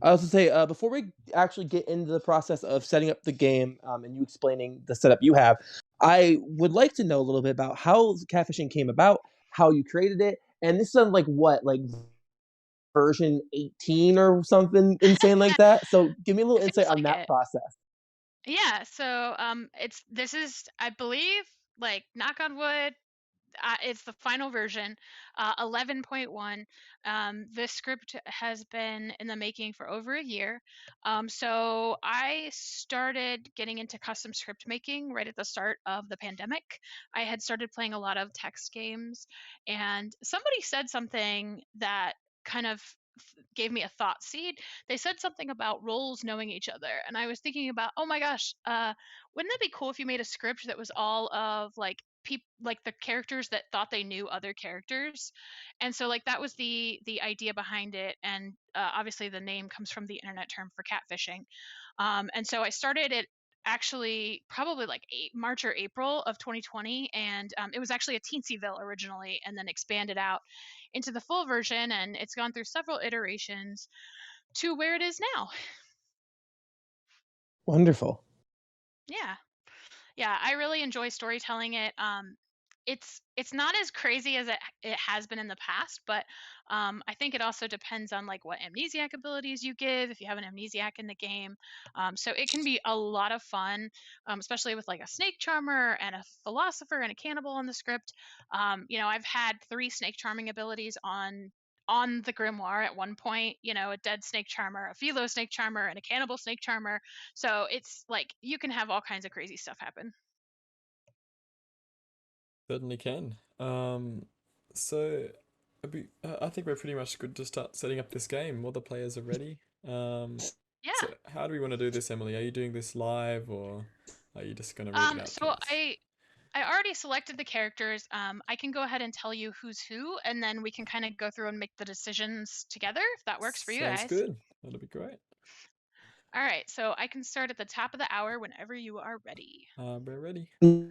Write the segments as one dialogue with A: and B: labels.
A: I was to say, before we actually get into the process of setting up the game, and you explaining the setup you have, I would like to know a little bit about how catfishing came about, how you created it, and this is on like what, like version 18 or something insane like that. So give me a little
B: It
A: insight
B: feels
A: on
B: like
A: that
B: it.
A: process.
B: Yeah, so this is, I believe, like, knock on wood, it's the final version, 11.1. This script has been in the making for over a year. So I started getting into custom script making right at the start of the pandemic. I had started playing a lot of text games, and somebody said something that kind of gave me a thought seed. They said something about roles knowing each other, and I was thinking about, oh my gosh, wouldn't that be cool if you made a script that was all of like like the characters that thought they knew other characters. And so like that was the idea behind it. And obviously the name comes from the internet term for catfishing. And so I started it actually probably like March or April of 2020, and it was actually a teensyville originally, and then expanded out into the full version, and it's gone through several iterations to where it is now.
A: Wonderful.
B: Yeah. Yeah, I really enjoy storytelling it. It's not as crazy as it has been in the past, but I think it also depends on like what amnesiac abilities you give, if you have an amnesiac in the game. So it can be a lot of fun, especially with like a snake charmer and a philosopher and a cannibal in the script. I've had three snake charming abilities on the grimoire at one point, a dead snake charmer, a philo snake charmer, and a cannibal snake charmer. So it's like you can have all kinds of crazy stuff happen.
C: Certainly can. So I think we're pretty much good to start setting up this game. All the players are ready.
B: Yeah.
C: So how do we want to do this, Emily? Are you doing this live or are you just going to read it out to
B: So
C: us?
B: I already selected the characters. I can go ahead and tell you who's who, and then we can kind of go through and make the decisions together if that works for you
C: Sounds
B: guys.
C: good. That'll be great.
B: All right, so I can start at the top of the hour whenever you are ready.
C: We're ready.
B: All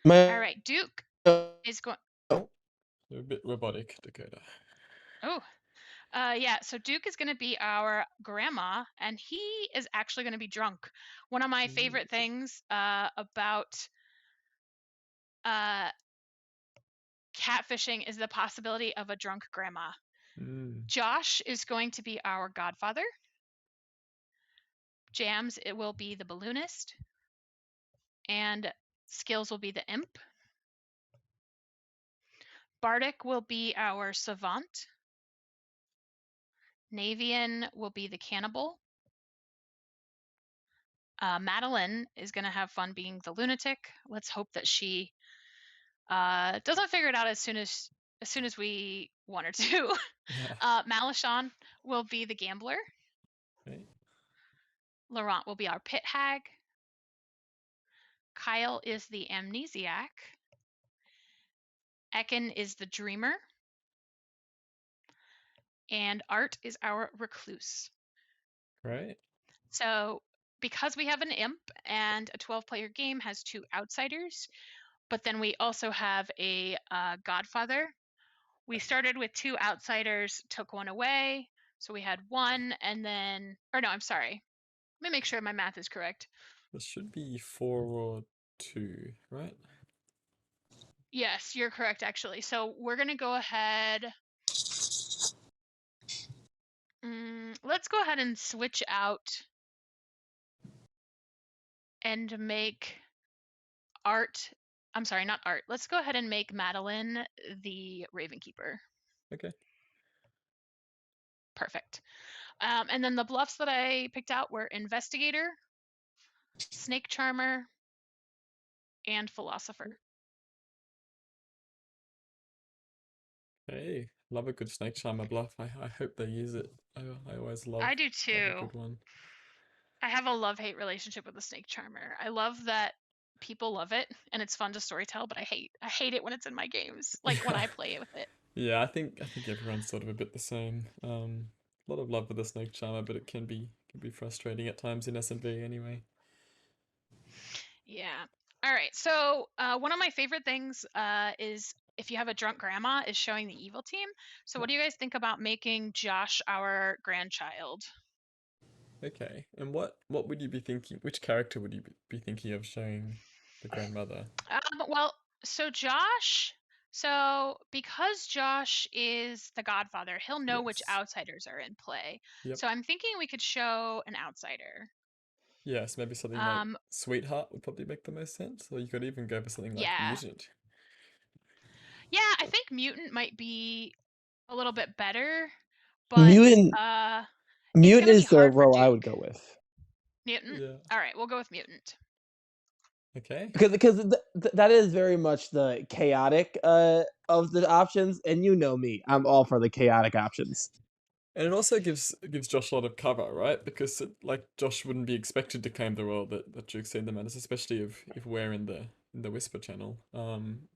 A: My
B: right, Duke is going.
C: You're a bit robotic, Dakota.
B: Oh, yeah. So Duke is going to be our grandma, and he is actually going to be drunk. One of my
C: Mm.
B: favorite things about uh, catfishing is the possibility of a drunk grandma.
C: Mm.
B: Josh is going to be our godfather. Jams, it will be the balloonist, and Skills will be the imp. Bardic will be our savant. Navian will be the cannibal. Madeline is going to have fun being the lunatic. Let's hope that she doesn't figure it out as soon as we want her to.
C: Yeah.
B: Malishon will be the gambler.
C: Okay.
B: Laurent will be our pit hag. Kyle is the amnesiac. Ekin is the dreamer. And Art is our recluse.
C: Great.
B: So, because we have an imp and a 12-player game has two outsiders, but then we also have a godfather. We started with two outsiders, took one away. So we had one, and then, or no, I'm sorry. Let me make sure my math is correct.
C: This should be 4 or 2, right?
B: Yes, you're correct, actually. So we're going to go ahead. Let's go ahead and switch out and make Art. I'm sorry, not Art. Let's go ahead and make Madeline the Raven Keeper.
C: Okay.
B: Perfect. And then the bluffs that I picked out were Investigator, Snake Charmer, and Philosopher.
C: Hey, love a good snake charmer bluff. I hope they use it. I always
B: I do
C: love a
B: too.
C: good one.
B: I have a love-hate relationship with the Snake Charmer. I love that people love it and it's fun to storytell, but I hate it when it's in my games, like when
C: Yeah.
B: I play with it.
C: Yeah, I think everyone's sort of a bit the same. A lot of love for the snake charmer, but it can be frustrating at times in S&V anyway.
B: Yeah. All right. So one of my favorite things is if you have a drunk grandma is showing the evil team. So
C: Yeah.
B: what do you guys think about making Josh our grandchild?
C: Okay. And what would you be thinking? Which character would you be thinking of showing the grandmother?
B: Well, so Josh, so because Josh is the godfather, he'll know which
C: Yes.
B: outsiders are in play.
C: Yep.
B: So I'm thinking we could show an outsider.
C: Yes, maybe something like
B: Um,
C: Sweetheart would probably make the most sense, or you could even go for something like
B: yeah.
C: Mutant.
B: Yeah, I think mutant might be a little bit better, but
A: Mutant
B: it's
A: Mutant
B: gonna be
A: is the
B: hard for
A: role I would
B: Duke.
A: go with.
B: Mutant?
C: Yeah.
B: All right, we'll go with mutant.
C: Okay.
A: Because that is very much the chaotic of the options, and you know me, I'm all for the chaotic options.
C: And it also gives Josh a lot of cover, right? Because like Josh wouldn't be expected to claim the role that Duke sent them as, especially if we're in the Whisper channel.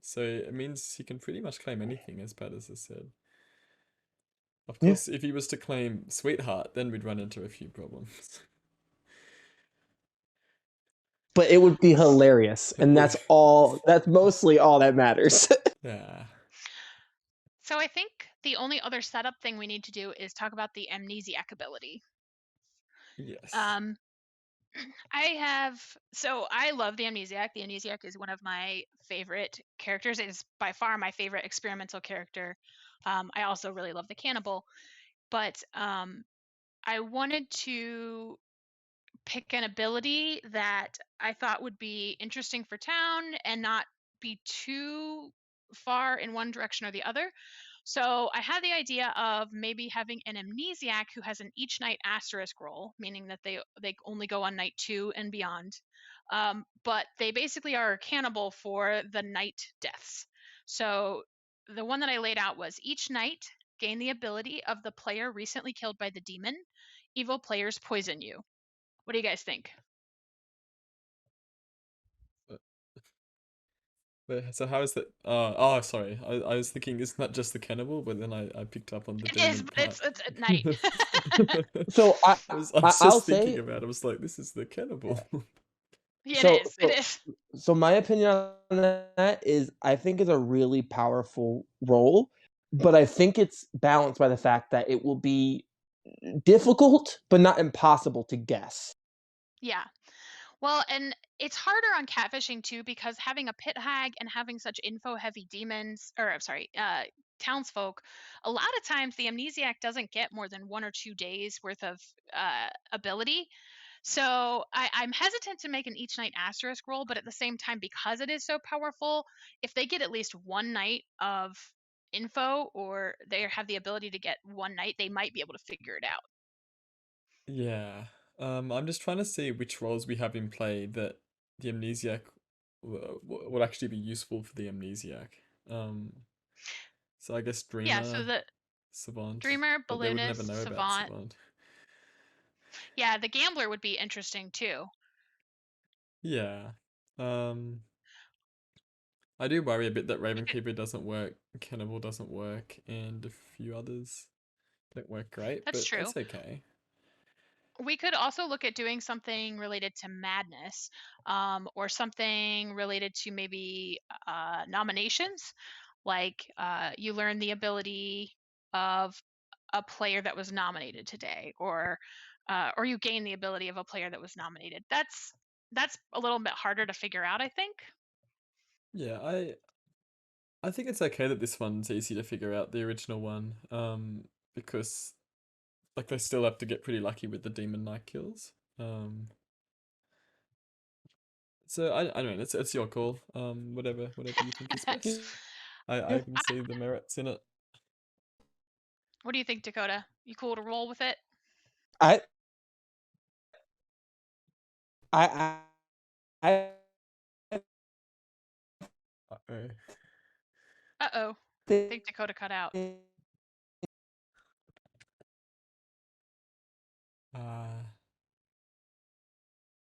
C: So it means he can pretty much claim anything, as Pat has said. Of
A: Yeah,
C: course, if he was to claim Sweetheart, then we'd run into a few problems.
A: but it would be hilarious,
C: It
A: and
C: would.
A: that's mostly all that matters.
C: Yeah.
B: So I think the only other setup thing we need to do is talk about the amnesiac ability.
C: Yes.
B: I love the amnesiac. The amnesiac is one of my favorite characters. It is by far my favorite experimental character. I also really love the cannibal, but I wanted to pick an ability that I thought would be interesting for town and not be too far in one direction or the other. So I had the idea of maybe having an amnesiac who has an each night asterisk roll, meaning that they only go on night 2 and beyond. But they basically are a cannibal for the night deaths. So the one that I laid out was each night gain the ability of the player recently killed by the demon. Evil players poison you. What do you guys think?
C: So how is that? Oh, sorry. I was thinking it's not just the cannibal, but then I picked up on the
B: It is,
C: demon
B: but
C: part.
B: it's at night.
A: So
C: I was
A: I'll
C: just thinking
A: say
C: about it. I was like, this is the cannibal.
B: Yeah,
A: so
B: it
A: so
B: is.
A: so my opinion on that is I think it's a really powerful role, but I think it's balanced by the fact that it will be difficult but not impossible to guess.
B: Yeah. Well, and it's harder on catfishing too because having a pit hag and having such info heavy demons, or I'm sorry, townsfolk, a lot of times the amnesiac doesn't get more than 1 or 2 days worth of ability. So I'm hesitant to make an each night asterisk roll, but at the same time, because it is so powerful, if they get at least one night of info or they have the ability to get one night, they might be able to figure it out.
C: Yeah. I'm just trying to see which roles we have in play that the amnesiac would actually be useful for the amnesiac. Um, so I guess
B: Yeah, so
C: Dreamer,
B: the
C: Savant,
B: dreamer,
C: but they would never
B: balloonist,
C: know about
B: savant.
C: Savant.
B: Yeah, the gambler would be interesting too.
C: Yeah. Um, I do worry a bit that
B: We could,
C: Ravenkeeper doesn't work, Cannibal doesn't work, and a few others don't work great,
B: that's
C: but
B: true.
C: that's okay.
B: We could also look at doing something related to madness, or something related to maybe nominations. Like you learn the ability of a player that was nominated today, or you gain the ability of a player that was nominated. That's a little bit harder to figure out, I think.
C: Yeah, I think it's okay that this one's easy to figure out, the original one, because like they still have to get pretty lucky with the demon knight kills. So I don't know, it's your call. Whatever you think is best. I can see the merits in it.
B: What do you think, Dakota? You cool to roll with it?
A: I I I, I
B: Uh oh. I
A: think
B: think Dakota cut out.
C: Uh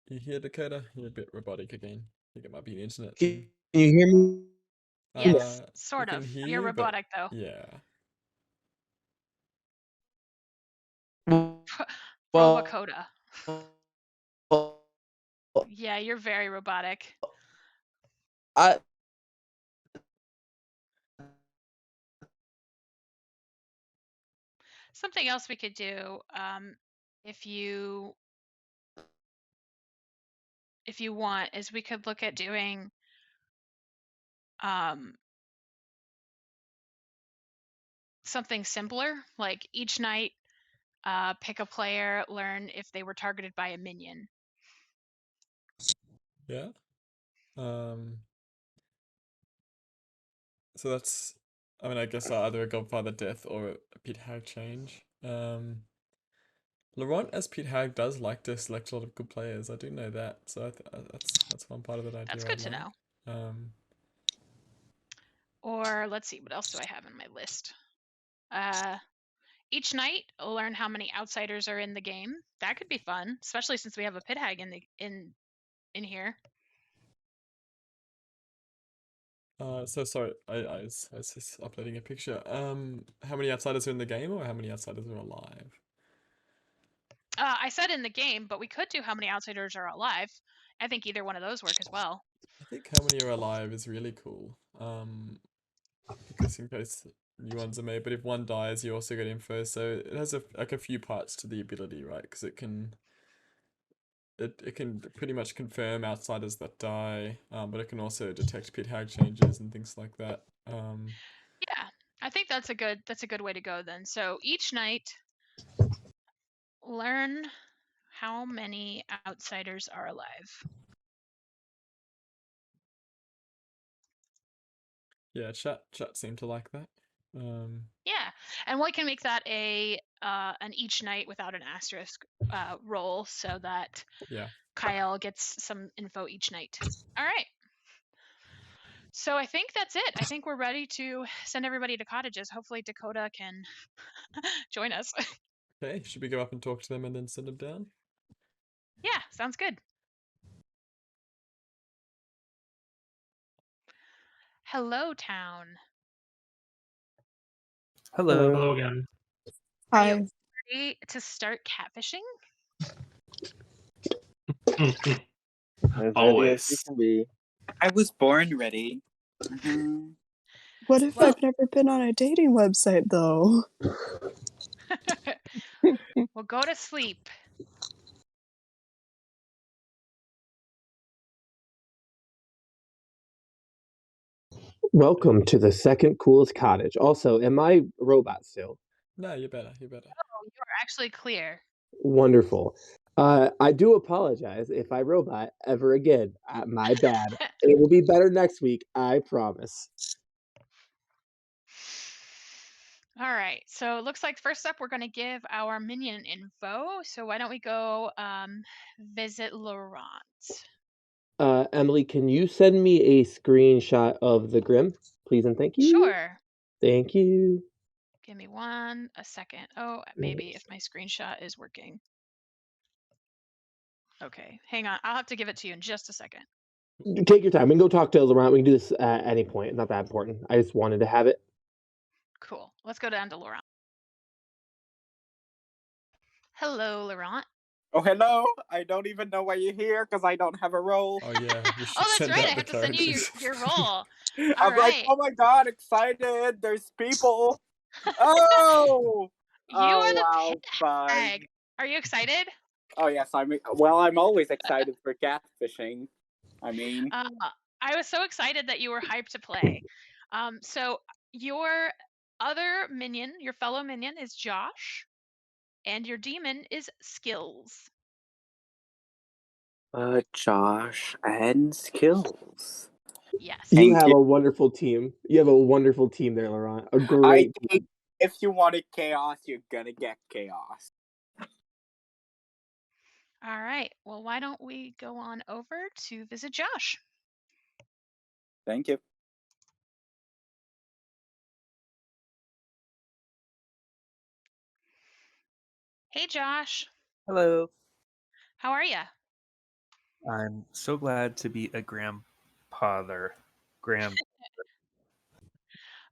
C: you hear Dakota? You're a bit robotic again. I think it might be an internet
A: can
C: thing.
A: you hear me?
B: Yes,
C: We
B: sort
C: can
B: of.
C: hear
B: You're
C: you, but
B: robotic though.
C: yeah.
A: Well,
B: Robocoda.
A: well,
B: Yeah, you're very robotic.
A: I
B: Something else we could do, if you if you want, is we could look at doing something simpler, like each night pick a player, learn if they were targeted by a minion.
C: Yeah. So that's, I mean, I guess either a Godfather death or a Pete Hag change. Laurent as Pete Hag does like to select a lot of good players. I do know that, so that's one part of that
B: That's
C: idea I
B: good to
C: like.
B: know. Or let's see, what else do I have in my list? Each night, learn how many outsiders are in the game. That could be fun, especially since we have a pit hag in here.
C: So sorry, I was just uploading a picture. How many outsiders are in the game, or how many outsiders are alive?
B: I said in the game, but we could do how many outsiders are alive. I think either one of those work as well.
C: I think how many are alive is really cool. Because in case new ones are made, but if one dies, you also get info. So it has like a few parts to the ability, right? Because it can pretty much confirm outsiders that die, but it can also detect pit hag changes and things like that.
B: Yeah, I think that's a good way to go then. So each night, learn how many outsiders are alive.
C: Yeah, chat seemed to like that.
B: Yeah, and we can make that a an each night without an asterisk roll, so that
C: Yeah.
B: Kyle gets some info each night. All right. So I think that's it. I think we're ready to send everybody to cottages. Hopefully Dakota can join us.
C: Okay, should we go up and talk to them and then send them down?
B: Yeah, sounds good. Hello, town.
D: Hello.
A: Hello.
D: Again.
B: Are you
E: Hi.
B: ready to start catfishing?
A: As ready as you
D: Always.
A: can be.
F: I was born ready. Mhm.
E: What if
B: Well-
E: I've never been on a dating website though?
B: Well, go to sleep.
A: Welcome to the second coolest cottage. Also, am I robot still?
C: No, you're better. You're better.
B: Oh, you're actually clear.
A: Wonderful. I do apologize if I robot ever again. My bad. It will be better next week, I promise.
B: All right, so it looks like first up we're going to give our minion info. So why don't we go visit Laurent?
A: Emily, can you send me a screenshot of the Grim, please and thank you?
B: Sure.
A: Thank you.
B: Give me a second. Oh, maybe if my screenshot is working. Okay, hang on. I'll have to give it to you in just a second.
A: Take your time. We can go talk to Laurent. We can do this at any point. Not that important. I just wanted to have it.
B: Cool. Let's go down to Laurent. Hello, Laurent.
F: Oh, hello. I don't even know why you're here because I don't have a role.
C: Oh yeah, you should
B: Oh, that's
C: send
B: right.
C: out
B: I
C: the
B: have to send you
C: characters.
B: your role.
F: I'm like,
B: right.
F: oh my god, excited. There's people. Oh.
B: You are the
F: wow,
B: pit
F: fun.
B: hag. Are you excited?
F: Oh yes, I'm always excited for catfishing. I mean,
B: I was so excited that you were hyped to play. So your other minion, your fellow minion, is Josh, and your demon is Skills.
F: Josh and skills.
B: Yes.
A: You
F: Thank
A: have
F: you.
A: a wonderful team. You have a wonderful team there, Laurent. A
F: I
A: great team.
F: think if you wanted chaos, you're gonna get chaos.
B: All right. Well, why don't we go on over to visit Josh?
F: Thank you.
B: Hey, Josh.
D: Hello.
B: How are you?
D: I'm so glad to be a grandfather.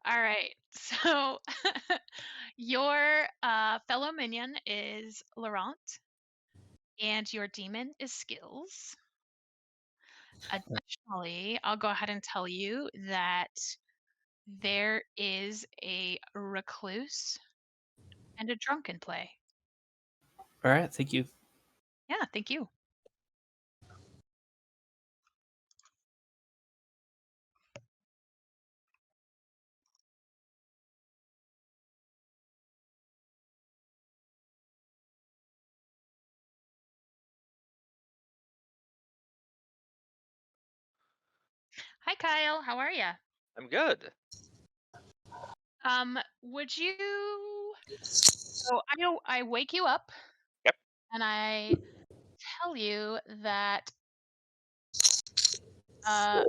B: All right. So your fellow minion is Laurent, and your demon is Skills. Additionally, I'll go ahead and tell you that there is a recluse and a drunken play.
D: All right, thank you.
B: Yeah, thank you. Hi, Kyle. How are ya?
G: I'm good.
B: Would you? So I wake you up
G: Yep.
B: and I tell you that the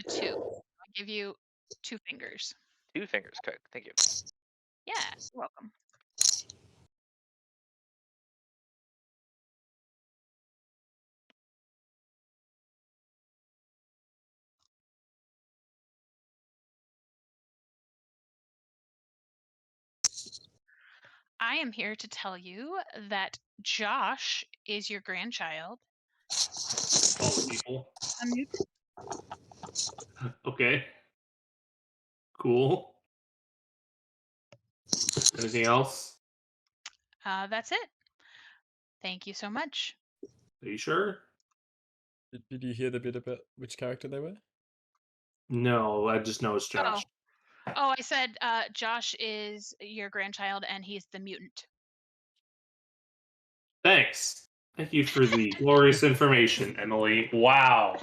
B: two. I give you two fingers.
G: 2 fingers. Okay, thank you.
B: Yeah, you're welcome. I am here to tell you that Josh is your grandchild.
H: All the people.
B: A mutant.
H: Okay. Cool. Anything else?
B: That's it. Thank you so much.
H: Are you sure?
C: Did you hear the bit about which character they were?
H: No, I just know it's Josh.
B: Oh, I said Josh is your grandchild and he's the mutant.
H: Thanks. Thank you for the glorious information, Emily. Wow.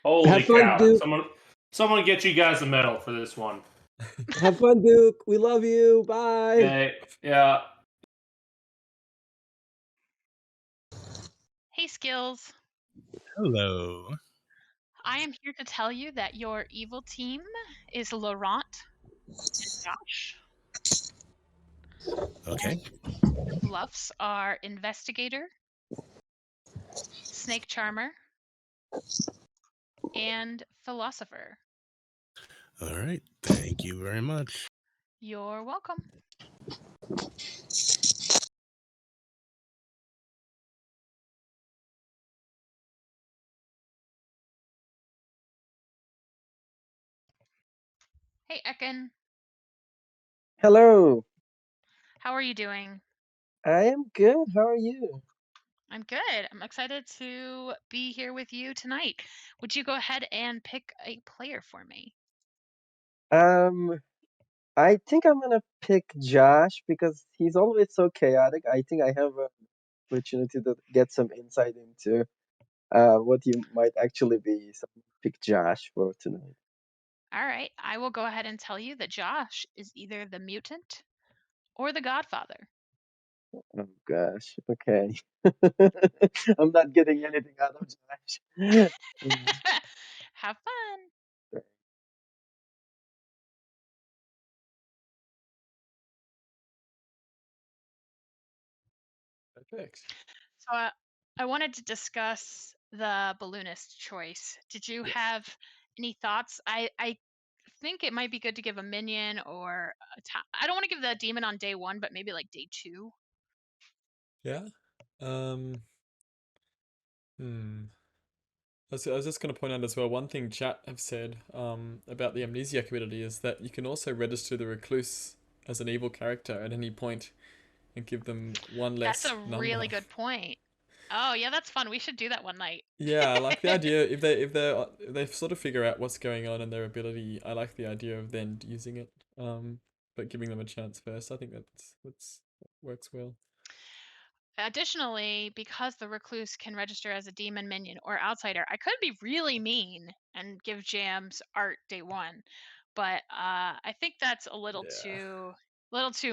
H: Holy
A: Have fun,
H: cow.
A: Duke.
H: Someone get you guys a medal for this one.
A: Have fun, Duke. We love you. Bye.
H: Okay. Yeah.
B: Hey, Skills.
I: Hello.
B: I am here to tell you that your evil team is Laurent and Josh.
I: Okay.
B: The bluffs are Investigator, Snake Charmer, and Philosopher.
I: All right. Thank you very much.
B: You're welcome. Hey, Ekin.
J: Hello.
B: How are you doing?
J: I am good. How are you?
B: I'm good. I'm excited to be here with you tonight. Would you go ahead and pick a player for me?
J: I think I'm gonna pick Josh because he's always so chaotic. I think I have an opportunity to get some insight into what he might actually be. So I'm gonna pick Josh for tonight.
B: All right. I will go ahead and tell you that Josh is either the mutant or the Godfather.
J: Oh gosh. Okay. I'm not getting anything out of Josh.
B: Have fun.
C: Perfect.
B: So I wanted to discuss the balloonist choice. Did you
C: Yes.
B: have any thoughts? I think it might be good to give a minion or I don't want to give the demon on day 1, but maybe like day 2.
C: Yeah. I was just going to point out as well, one thing chat have said about the amnesiac ability is that you can also register the recluse as an evil character at any point and give them one less
B: That's a
C: number.
B: really good point. Oh yeah, that's fun. We should do that one night.
C: Yeah, I like the idea if they sort of figure out what's going on in their ability. I like the idea of then using it, but giving them a chance first. I think that works well.
B: Additionally, because the recluse can register as a demon minion or outsider, I could be really mean and give Jams art day 1, but I think that's a little too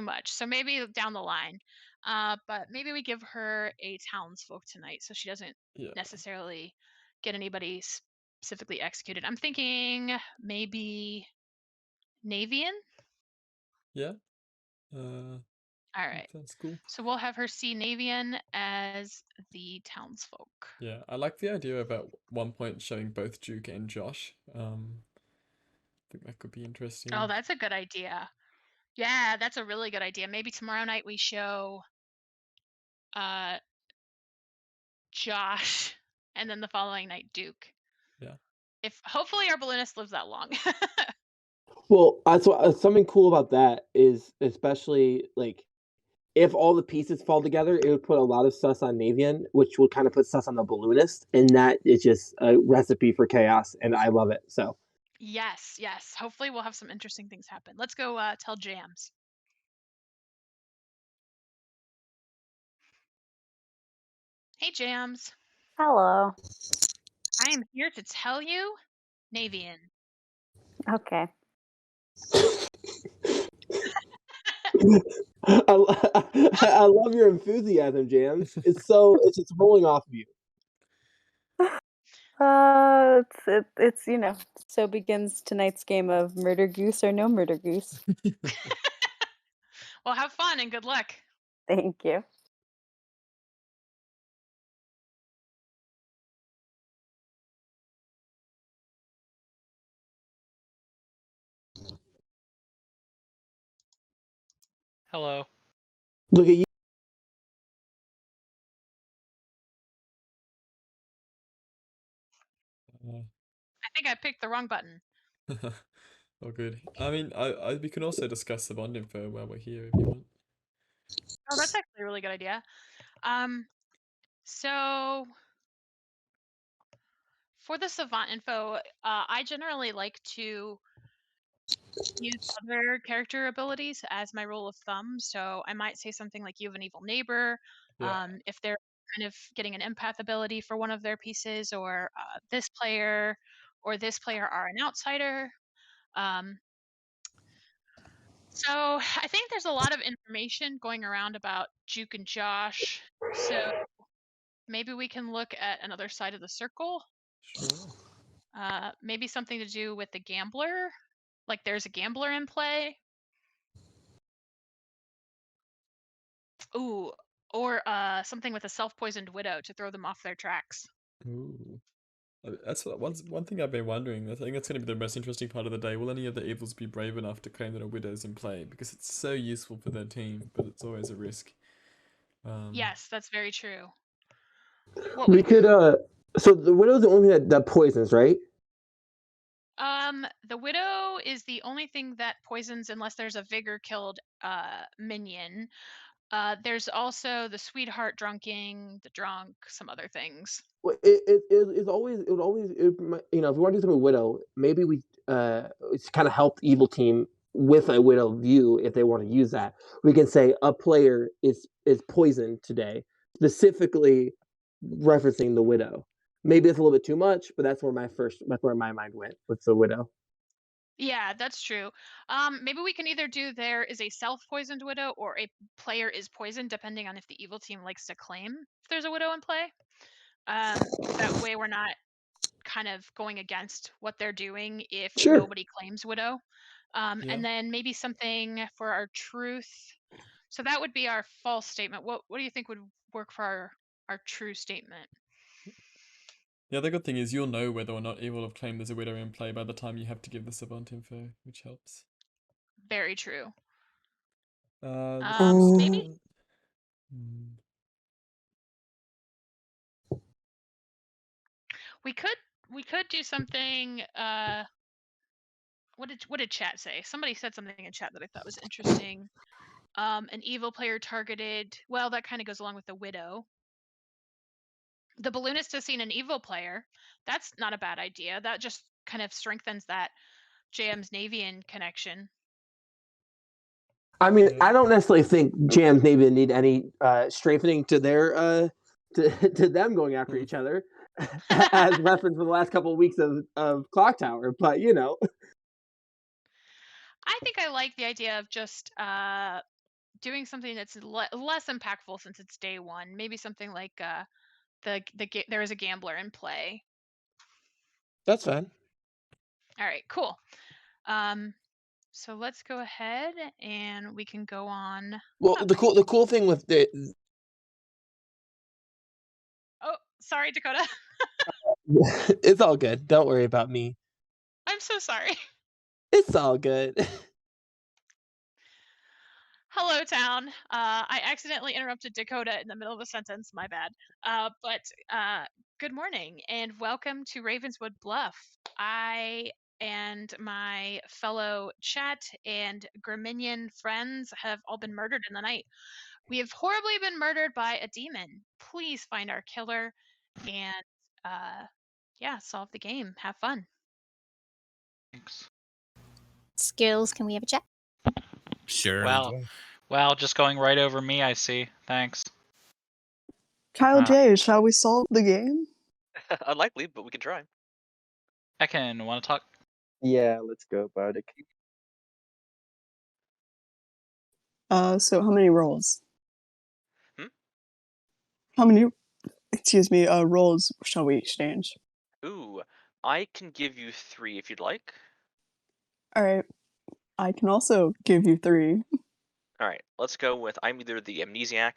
B: much. So maybe down the line. But maybe we give her a townsfolk tonight so she doesn't necessarily get anybody specifically executed. I'm thinking maybe Navian.
C: Yeah.
B: All right.
C: Sounds cool.
B: So we'll have her see Navian as the townsfolk.
C: Yeah, I like the idea about one point showing both Duke and Josh. I think that could be interesting.
B: Oh, that's a good idea. Yeah, that's a really good idea. Maybe tomorrow night we show Josh and then the following night Duke.
C: Yeah.
B: If hopefully our balloonist lives that long.
A: Well, that's what something cool about that is, especially like if all the pieces fall together, it would put a lot of sus on Navian, which will kind of put sus on the balloonist, and that is just a recipe for chaos, and I love it. So
B: yes. Hopefully we'll have some interesting things happen. Let's go tell Jams. Hey Jams.
K: Hello.
B: I am here to tell you, Navian,
K: Okay.
A: I love your enthusiasm, Jams. It's just rolling off of you.
K: It's so begins tonight's game of murder goose or no murder goose.
B: Well, have fun and good luck.
K: Thank you.
G: Hello.
A: Look at you.
B: I think I picked the wrong button.
C: Oh, good. I mean, we can also discuss the bond info while we're here if you want.
B: Oh, that's actually a really good idea. So for the savant info, I generally like to use other character abilities as my rule of thumb. So I might say something like you have an evil neighbor,
C: Yeah.
B: if they're kind of getting an empath ability for one of their pieces, or this player or this player are an outsider. So I think there's a lot of information going around about Juke and Josh. So maybe we can look at another side of the circle.
C: Sure.
B: Maybe something to do with the gambler. Like there's a gambler in play. Ooh, or something with a self-poisoned widow to throw them off their tracks.
C: Ooh. That's one thing I've been wondering. I think that's going to be the most interesting part of the day. Will any of the evils be brave enough to claim that a widow's in play? Because it's so useful for their team, but it's always a risk.
B: Yes, that's very true. What
A: We
B: would
A: could so the widow's the only thing that poisons, right?
B: the widow is the only thing that poisons unless there's a vigor killed minion. There's also the sweetheart drunking, the drunk, some other things.
A: Well, it would always if we want to do something with widow, maybe we it's kind of help the evil team with a widow view if they want to use that. We can say a player is poisoned today, specifically referencing the widow. Maybe it's a little bit too much, but that's where my mind went with the widow.
B: Yeah, that's true. Maybe we can either do there is a self-poisoned widow or a player is poisoned, depending on if the evil team likes to claim if there's a widow in play. That way we're not kind of going against what they're doing if
A: Sure.
B: nobody claims widow.
C: Yeah.
B: And then maybe something for our truth. So that would be our false statement. What do you think would work for our true statement?
C: The other good thing is you'll know whether or not evil have claimed there's a widow in play by the time you have to give the savant info, which helps.
B: Very true.
C: The
B: Maybe
C: savant-
B: we could do something. What did chat say? Somebody said something in chat that I thought was interesting. An evil player targeted. Well, that kind of goes along with the widow. The balloonist has seen an evil player. That's not a bad idea. That just kind of strengthens that JM's Navian connection.
A: I mean,
C: Yeah.
A: I don't necessarily think Jams Navy need any strengthening to their to them going after each other, as referenced for the last couple of weeks of Clocktower. But
B: I think I like the idea of just doing something that's less impactful since it's day one. Maybe something like there is a gambler in play.
A: that's fine.
B: All right, cool. So let's go ahead and we can go on.
A: Well, the cool thing with the
B: Oh, sorry, Dakota.
A: it's all good. Don't worry about me.
B: I'm so sorry.
A: It's all good.
B: Hello, town. I accidentally interrupted Dakota in the middle of a sentence. My bad. But good morning and welcome to Ravenswood Bluff. I and my fellow chat and Griminian friends have all been murdered in the night. We have horribly been murdered by a demon. Please find our killer and yeah, solve the game. Have fun.
G: Thanks.
L: Skills, can we have a chat?
I: Sure.
G: Wow, just going right over me, I see. Thanks.
E: Kyle J, shall we solve the game?
G: Unlikely, but we can try. Ekin, want to talk?
J: Yeah, let's go, Bardic.
E: So how many rolls?
M: Hmm?
E: How many, rolls shall we exchange?
M: Ooh, I can give you 3 if you'd like.
E: Alright. I can also give you 3.
M: Alright, let's go with I'm either the amnesiac,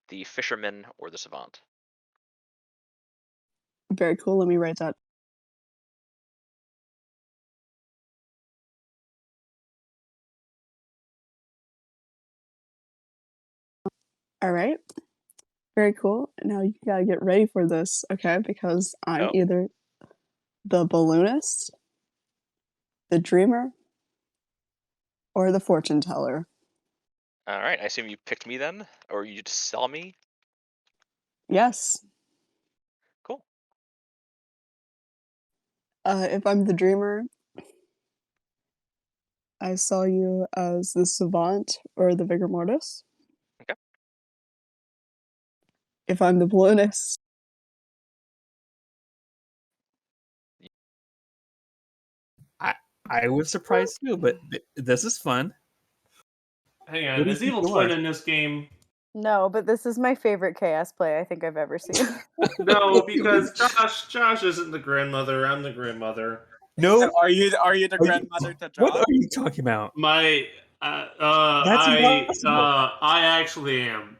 M: the fisherman, or the savant.
E: Very cool, let me write that. Alright. Very cool. Now you gotta get ready for this, okay? Because I'm
M: Go.
E: either the balloonist, the dreamer, or the fortune teller.
M: Alright, I assume you picked me then? Or you just saw me?
E: Yes.
M: Cool.
E: If I'm the dreamer, I saw you as the savant or the vigor mortis.
M: Okay.
E: If I'm the balloonist,
D: I was surprised too, but this is fun.
H: Hang
D: What
H: on,
D: do you
H: is
D: think
H: Evil
D: you
H: Twin
D: are?
H: in this game?
K: No, but this is my favorite chaos play I think I've ever seen.
H: No, because Josh isn't the grandmother. I'm the grandmother.
D: No.
F: Are you the grandmother to
D: What
F: Josh?
D: are you talking about?
H: My,
D: That's impossible.
H: I actually am.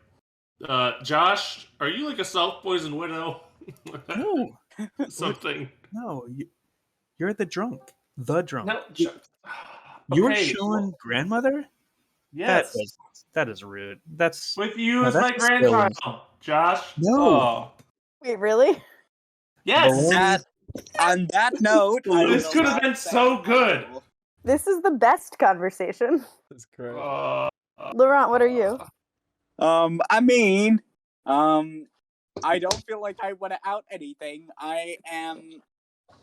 H: Josh, are you like a self-poisoned widow?
D: No.
H: Something.
D: No, you're the drunk. The drunk.
H: No.
D: You're
H: Okay,
D: Sean grandmother?
H: Yes.
D: That is rude. That's
H: With you
D: no,
H: as
D: that's
H: my
D: just silly.
H: grandchild, Josh.
D: No.
H: Oh.
K: Wait, really?
H: Yes.
F: On that note, I
H: This
F: will
H: could have
F: not
H: been
F: say
H: so
F: my
H: good.
F: role.
K: This is the best conversation.
C: That's great.
K: Laurent, what are you?
F: I mean, I don't feel like I want to out anything. I am.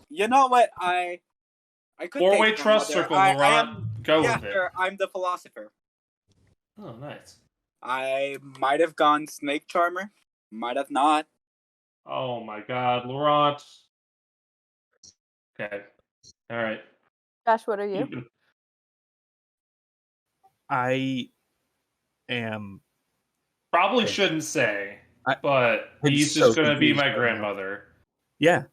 F: You know what? I could
H: Four-way
F: take
H: trust
F: grandmother.
H: circle,
F: I
H: Laurent.
F: am.
H: Go
F: Yeah,
H: with it.
F: sure. I'm the philosopher.
H: Oh, nice.
F: I might have gone snake charmer. Might have not.
H: Oh my God, Laurent. Okay. All right.
K: Josh, what are you?
D: I am.
H: Probably shouldn't say, but
D: I'm
H: he's
D: so
H: just gonna be
D: confused
H: my
D: right now.
H: grandmother.
D: Yeah.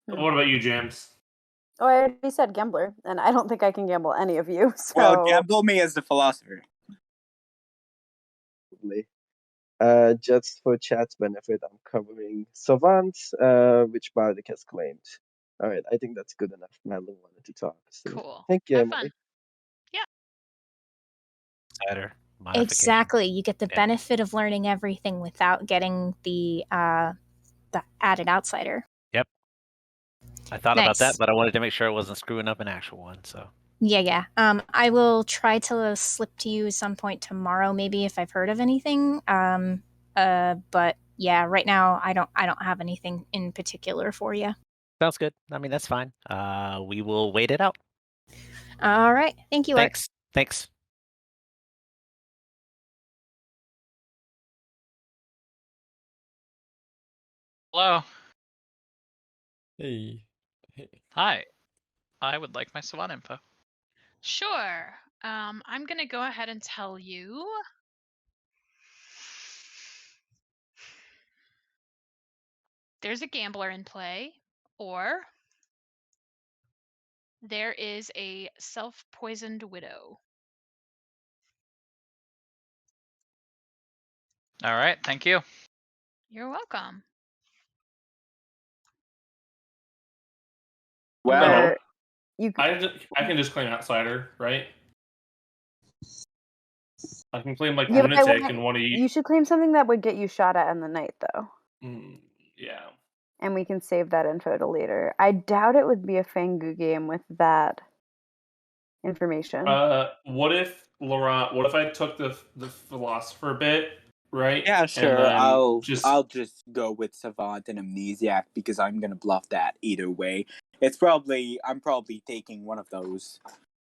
H: What about you, James?
K: Oh, I already said gambler, and I don't think I can gamble any of you. So
F: Well, gamble me as the philosopher.
J: Just for chat's benefit, I'm covering Savant, which Bardic has claimed. Alright, I think that's good enough. Madeline wanted to talk. So
B: Cool.
J: thank you,
B: Have
J: Emily.
B: fun. Yeah.
L: Exactly.
B: Modification.
L: You get the
B: Yeah.
L: benefit of learning everything without getting the added outsider.
N: Yep. I thought about
L: Nice.
N: that, but I wanted to make sure I wasn't screwing up an actual one. So
L: Yeah. I will try to slip to you some point tomorrow, maybe if I've heard of anything. But yeah, right now I don't have anything in particular for you.
N: sounds good. I mean, that's fine. We will wait it out.
L: All right. Thank you, Ark.
N: Thanks.
G: Hello.
C: Hey.
G: Hi. I would like my Savant info.
B: Sure. I'm gonna go ahead and tell you. There's a gambler in play, or there is a self-poisoned widow.
G: All right. Thank you.
B: You're welcome.
F: Well,
H: I can just claim outsider, right? I can claim like
K: yeah, but I
H: lunatic
K: wanna-
H: and one of
K: you should claim something that would get you shot at in the night, though.
H: Yeah.
K: And we can save that info to later. I doubt it would be a Fangu game with that information.
H: What if Laurent? What if I took the philosopher bit, right?
F: yeah,
H: And
F: sure.
H: then
F: I'll just go with Savant and Amnesiac because I'm gonna bluff that either way. I'm probably taking one of those.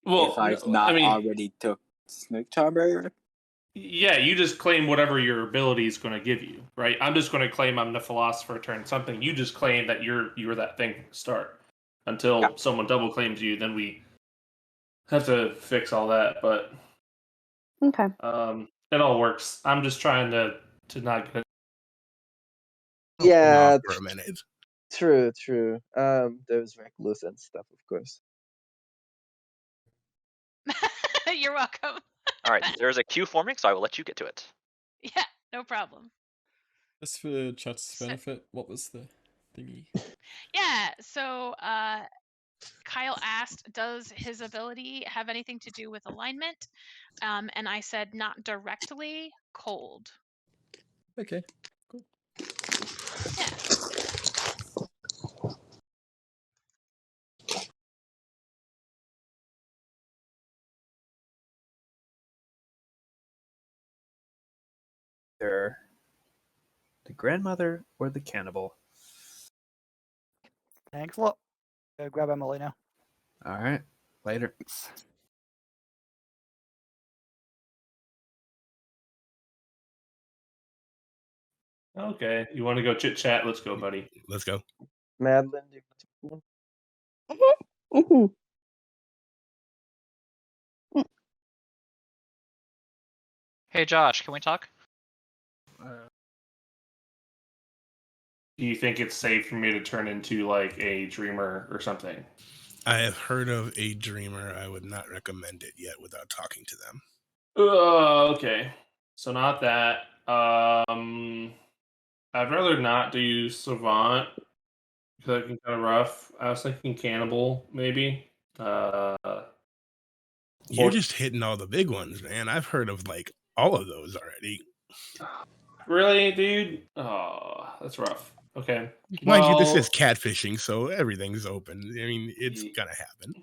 H: Well,
F: if I've
H: no,
F: not
H: I mean-
F: already took Snake Charmer.
H: Yeah, you just claim whatever your ability is going to give you, right? I'm just going to claim I'm the philosopher turn something. You just claim that you're that thing from the start. Until someone double claims you, then we have to fix all that. But
K: Okay.
H: it all works. I'm just trying to not get.
J: Yeah,
I: for a minute.
J: true. There's recluse and stuff, of course.
B: You're welcome.
M: All right, there's a queue forming, so I will let you get to it.
B: Yeah, no problem.
C: Just for chat's benefit, what was the thingy?
B: Yeah, so Kyle asked, does his ability have anything to do with alignment? And I said, not directly, cold.
C: Okay, cool.
B: Yeah.
D: Either the grandmother or the cannibal.
O: Thanks a lot. Go grab Emily now.
D: All right, later.
H: Okay, you want to go chit chat? Let's go, buddy.
I: Let's go.
J: Madeline, do you want to
E: Mhm.
G: Hey Josh, can we talk?
H: Do you think it's safe for me to turn into like a dreamer or something?
I: I have heard of a dreamer. I would not recommend it yet without talking to them.
H: Okay. So not that. I'd rather not do savant because I can kind of rough. I was thinking cannibal maybe.
I: You're just hitting all the big ones, man. I've heard of like all of those already.
H: Really, dude? Oh, that's rough. Okay.
I: Mind you, this
H: Well,
I: is catfishing, so everything's open. I mean, it's gonna happen.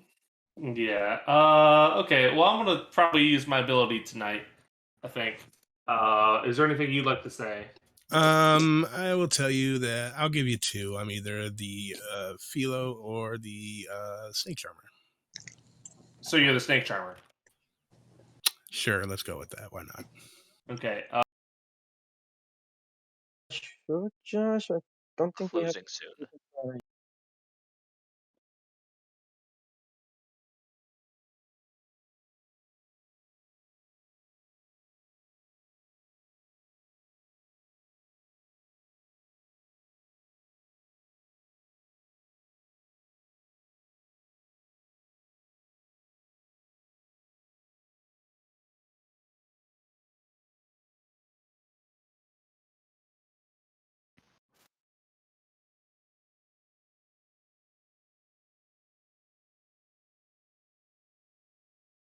H: yeah. Okay. Well, I'm gonna probably use my ability tonight, I think. Is there anything you'd like to say?
I: I will tell you that I'll give you two. I'm either the Philo or the Snake Charmer.
H: So you're the snake charmer.
I: Sure, let's go with that. Why not?
H: Okay.
J: Sure, Josh. I don't think we have.
M: Closing soon.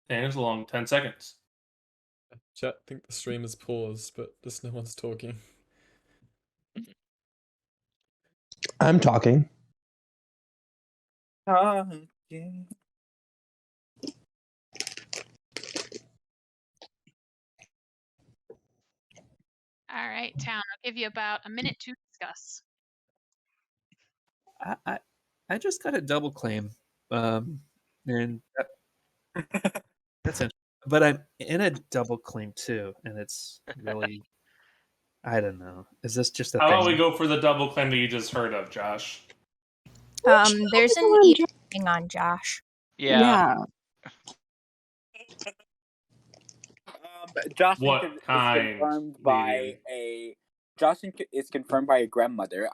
H: And it's a long 10 seconds.
C: Chat think the stream is paused, but just no one's talking.
A: I'm talking.
B: All right, Town. I'll give you about a minute to discuss.
D: I just got a double claim, and that's it. But I'm in a double claim too, and it's really, I don't know. Is this just a
H: How about
D: thing?
H: we go for the double claim that you just heard of, Josh?
L: There's an evening on Josh.
G: Yeah.
F: Josh
H: What
F: is
H: kind,
F: confirmed by Josh is confirmed by a grandmother.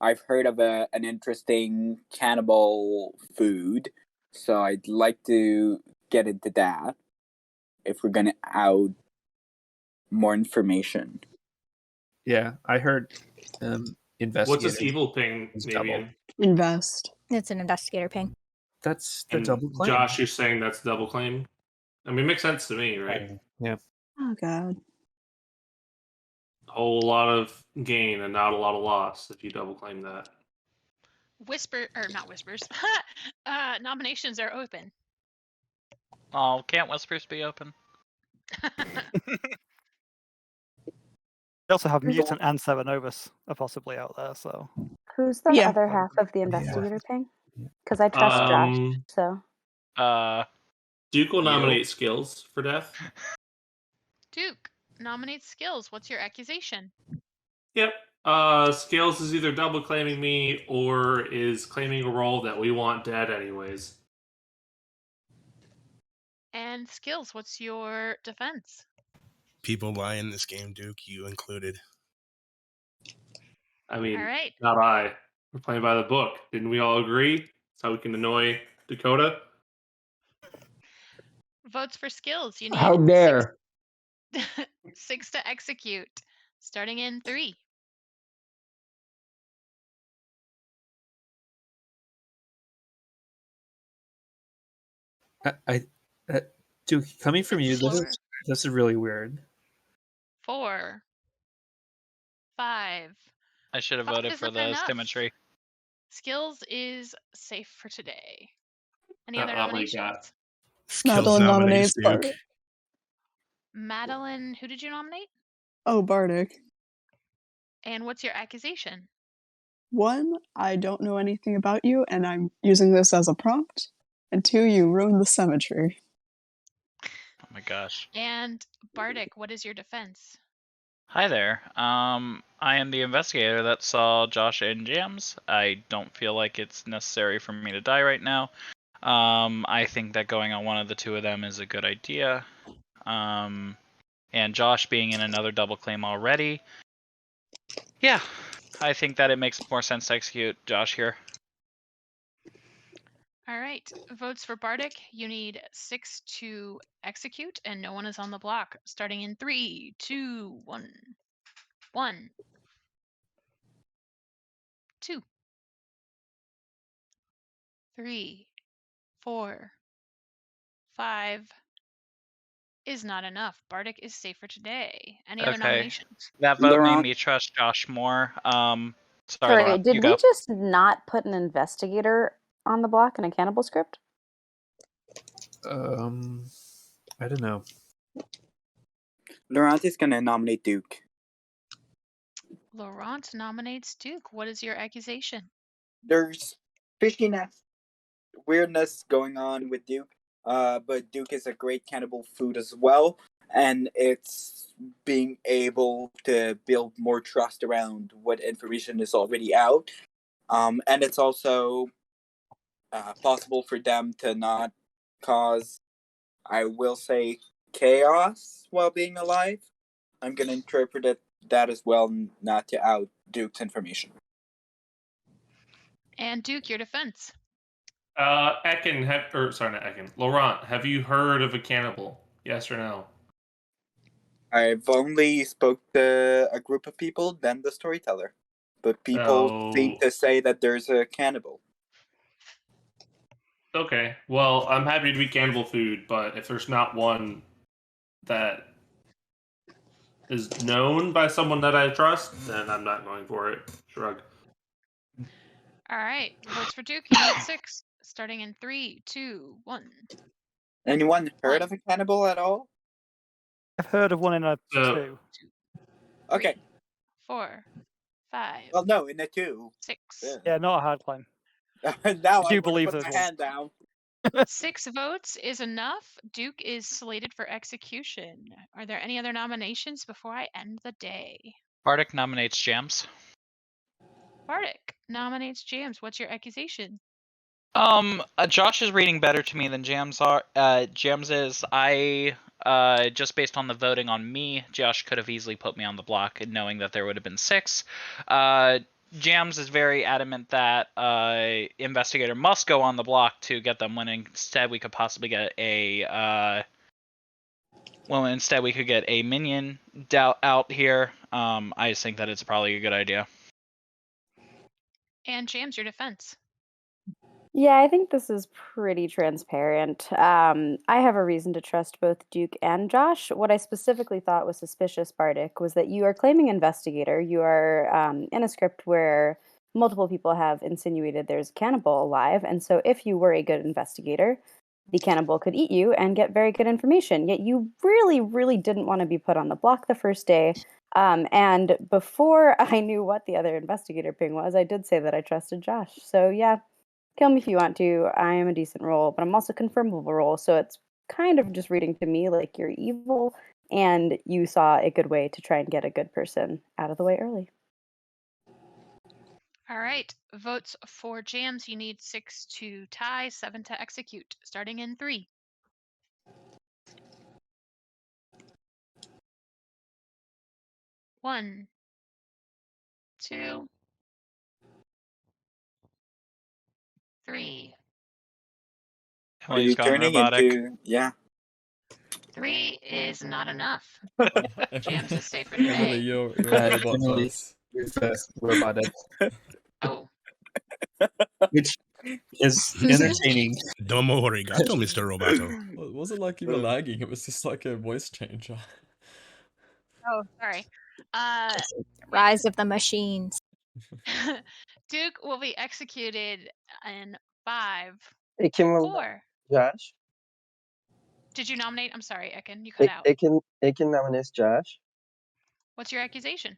F: I've heard of an interesting cannibal food, so I'd like to get into that. If we're gonna out more information.
D: Yeah, I heard. Investigate.
H: What's this evil thing, Navian?
E: Invest.
L: It's an investigator ping.
D: That's the
H: And
D: double claim.
H: Josh, you're saying that's double claim? I mean, it makes sense to me, right?
D: Yeah.
E: Oh god.
H: A whole lot of gain and not a lot of loss if you double claim that.
B: Not whispers. Nominations are open.
G: Oh, can't whispers be open?
O: We also have
K: Who's
O: Mutant and Seven Novus are possibly out there, so.
K: Who's the
E: Yeah.
K: other half of the investigator ping? Because I trust Josh, so.
H: Duke will
G: You.
H: nominate skills for death.
B: Duke nominates Skills. What's your accusation?
H: Yep. Scales is either double claiming me or is claiming a role that we want dead anyways.
B: And Skills, what's your defense?
I: People lie in this game, Duke, you included.
H: I mean,
B: All right.
H: not I. We're playing by the book. Didn't we all agree? That's how we can annoy Dakota.
B: Votes for Skills. You
A: How
B: need
A: dare!
B: 6 to execute. Starting in 3.
D: Duke, coming from you,
B: Four.
D: this is really weird.
B: 4. 5.
G: I should have voted for the symmetry.
B: Skills is safe for today. Any other
H: Oh my
B: nominations?
H: God.
I: Skills
E: Madeline nominates
I: Duke.
E: Bardic.
B: Madeline, who did you nominate?
E: Oh, Bardic.
B: And what's your accusation?
E: 1, I don't know anything about you, and I'm using this as a prompt. And 2, you ruined the cemetery.
G: Oh my gosh.
B: And Bardic, what is your defense?
G: Hi there. I am the investigator that saw Josh and Jams. I don't feel like it's necessary for me to die right now. I think that going on one of the two of them is a good idea. And Josh being in another double claim already. Yeah, I think that it makes more sense to execute Josh here.
B: All right. Votes for Bardic. You need 6 to execute, and no one is on the block. Starting in 3, 2, 1. 1. 2. 3. 4. 5. Is not enough. Bardic is safe for today. Any other nominations?
G: That vote made
F: Laurent?
G: me trust Josh more. Sorry,
K: Sorry,
G: Laura,
K: did
G: you
K: we
G: go.
K: just not put an investigator on the block in a Cannibal script?
D: I don't know.
F: Laurent is gonna nominate Duke.
B: Laurent nominates Duke. What is your accusation?
F: There's fishiness, weirdness going on with Duke. But Duke is a great cannibal food as well, and it's being able to build more trust around what information is already out. And it's also possible for them to not cause, I will say, chaos while being alive. I'm gonna interpret that as well, not to out Duke's information.
B: And Duke, your defense.
H: Ekin, sorry, not Ekin. Laurent, have you heard of a cannibal? Yes or no?
F: I've only spoke to a group of people, then the storyteller. But people seem to say that there's a cannibal.
H: Okay, well, I'm happy to be cannibal food, but if there's not one that is known by someone that I trust, then I'm not going for it. Shrug.
B: All right. Votes for Duke. You need 6. Starting in 3, 2, 1.
F: Anyone heard of a cannibal at all?
O: I've heard of one in a 2.
F: Okay.
B: 4, 5.
F: Well, no, in a 2.
B: 6.
O: Yeah, not a hard claim.
F: Now
O: I
F: I
O: do
F: want to
O: believe
F: put
O: there's
F: my
O: one.
F: hand down.
B: 6 votes is enough. Duke is slated for execution. Are there any other nominations before I end the day?
G: Bardic nominates Jams.
B: Bardic nominates James. What's your accusation?
G: Josh is reading better to me than Jams are. Jams is. Just based on the voting on me, Josh could have easily put me on the block, knowing that there would have been 6. Jams is very adamant that investigator must go on the block to get them when instead we could possibly get a minion out here. I just think that it's probably a good idea.
B: And James, your defense.
K: Yeah, I think this is pretty transparent. I have a reason to trust both Duke and Josh. What I specifically thought was suspicious, Bardic, was that you are claiming investigator. You are in a script where multiple people have insinuated there's a cannibal alive, and so if you were a good investigator, the cannibal could eat you and get very good information. Yet you really, really didn't want to be put on the block the first day. And before I knew what the other investigator ping was, I did say that I trusted Josh. So yeah. Kill me if you want to. I am a decent roll, but I'm also a confirmable roll, so it's kind of just reading to me like you're evil. and you saw a good way to try and get a good person out of the way early.
B: All right. Votes for jams. You need 6 to tie, 7 to execute. Starting in 3. 1, 2, 3.
F: Are you
G: Emily's gone
F: turning
G: robotic.
F: into? Yeah.
B: 3 is not enough. Jams is safer
C: Emily,
B: today.
C: you're a robot
D: Emily
C: voice.
D: is robotic,
B: Oh.
D: which is entertaining.
I: Domo arigato, Mr. Roboto.
C: Well, it wasn't like you were lagging, it was just like a voice changer.
B: Oh, sorry.
L: Rise of the machines.
B: Duke will be executed in 5,
J: Hey, Kim will
B: 4.
J: Josh.
B: Did you nominate? I'm sorry, Ekin. You cut out.
J: Ekin nominates Josh.
B: What's your accusation?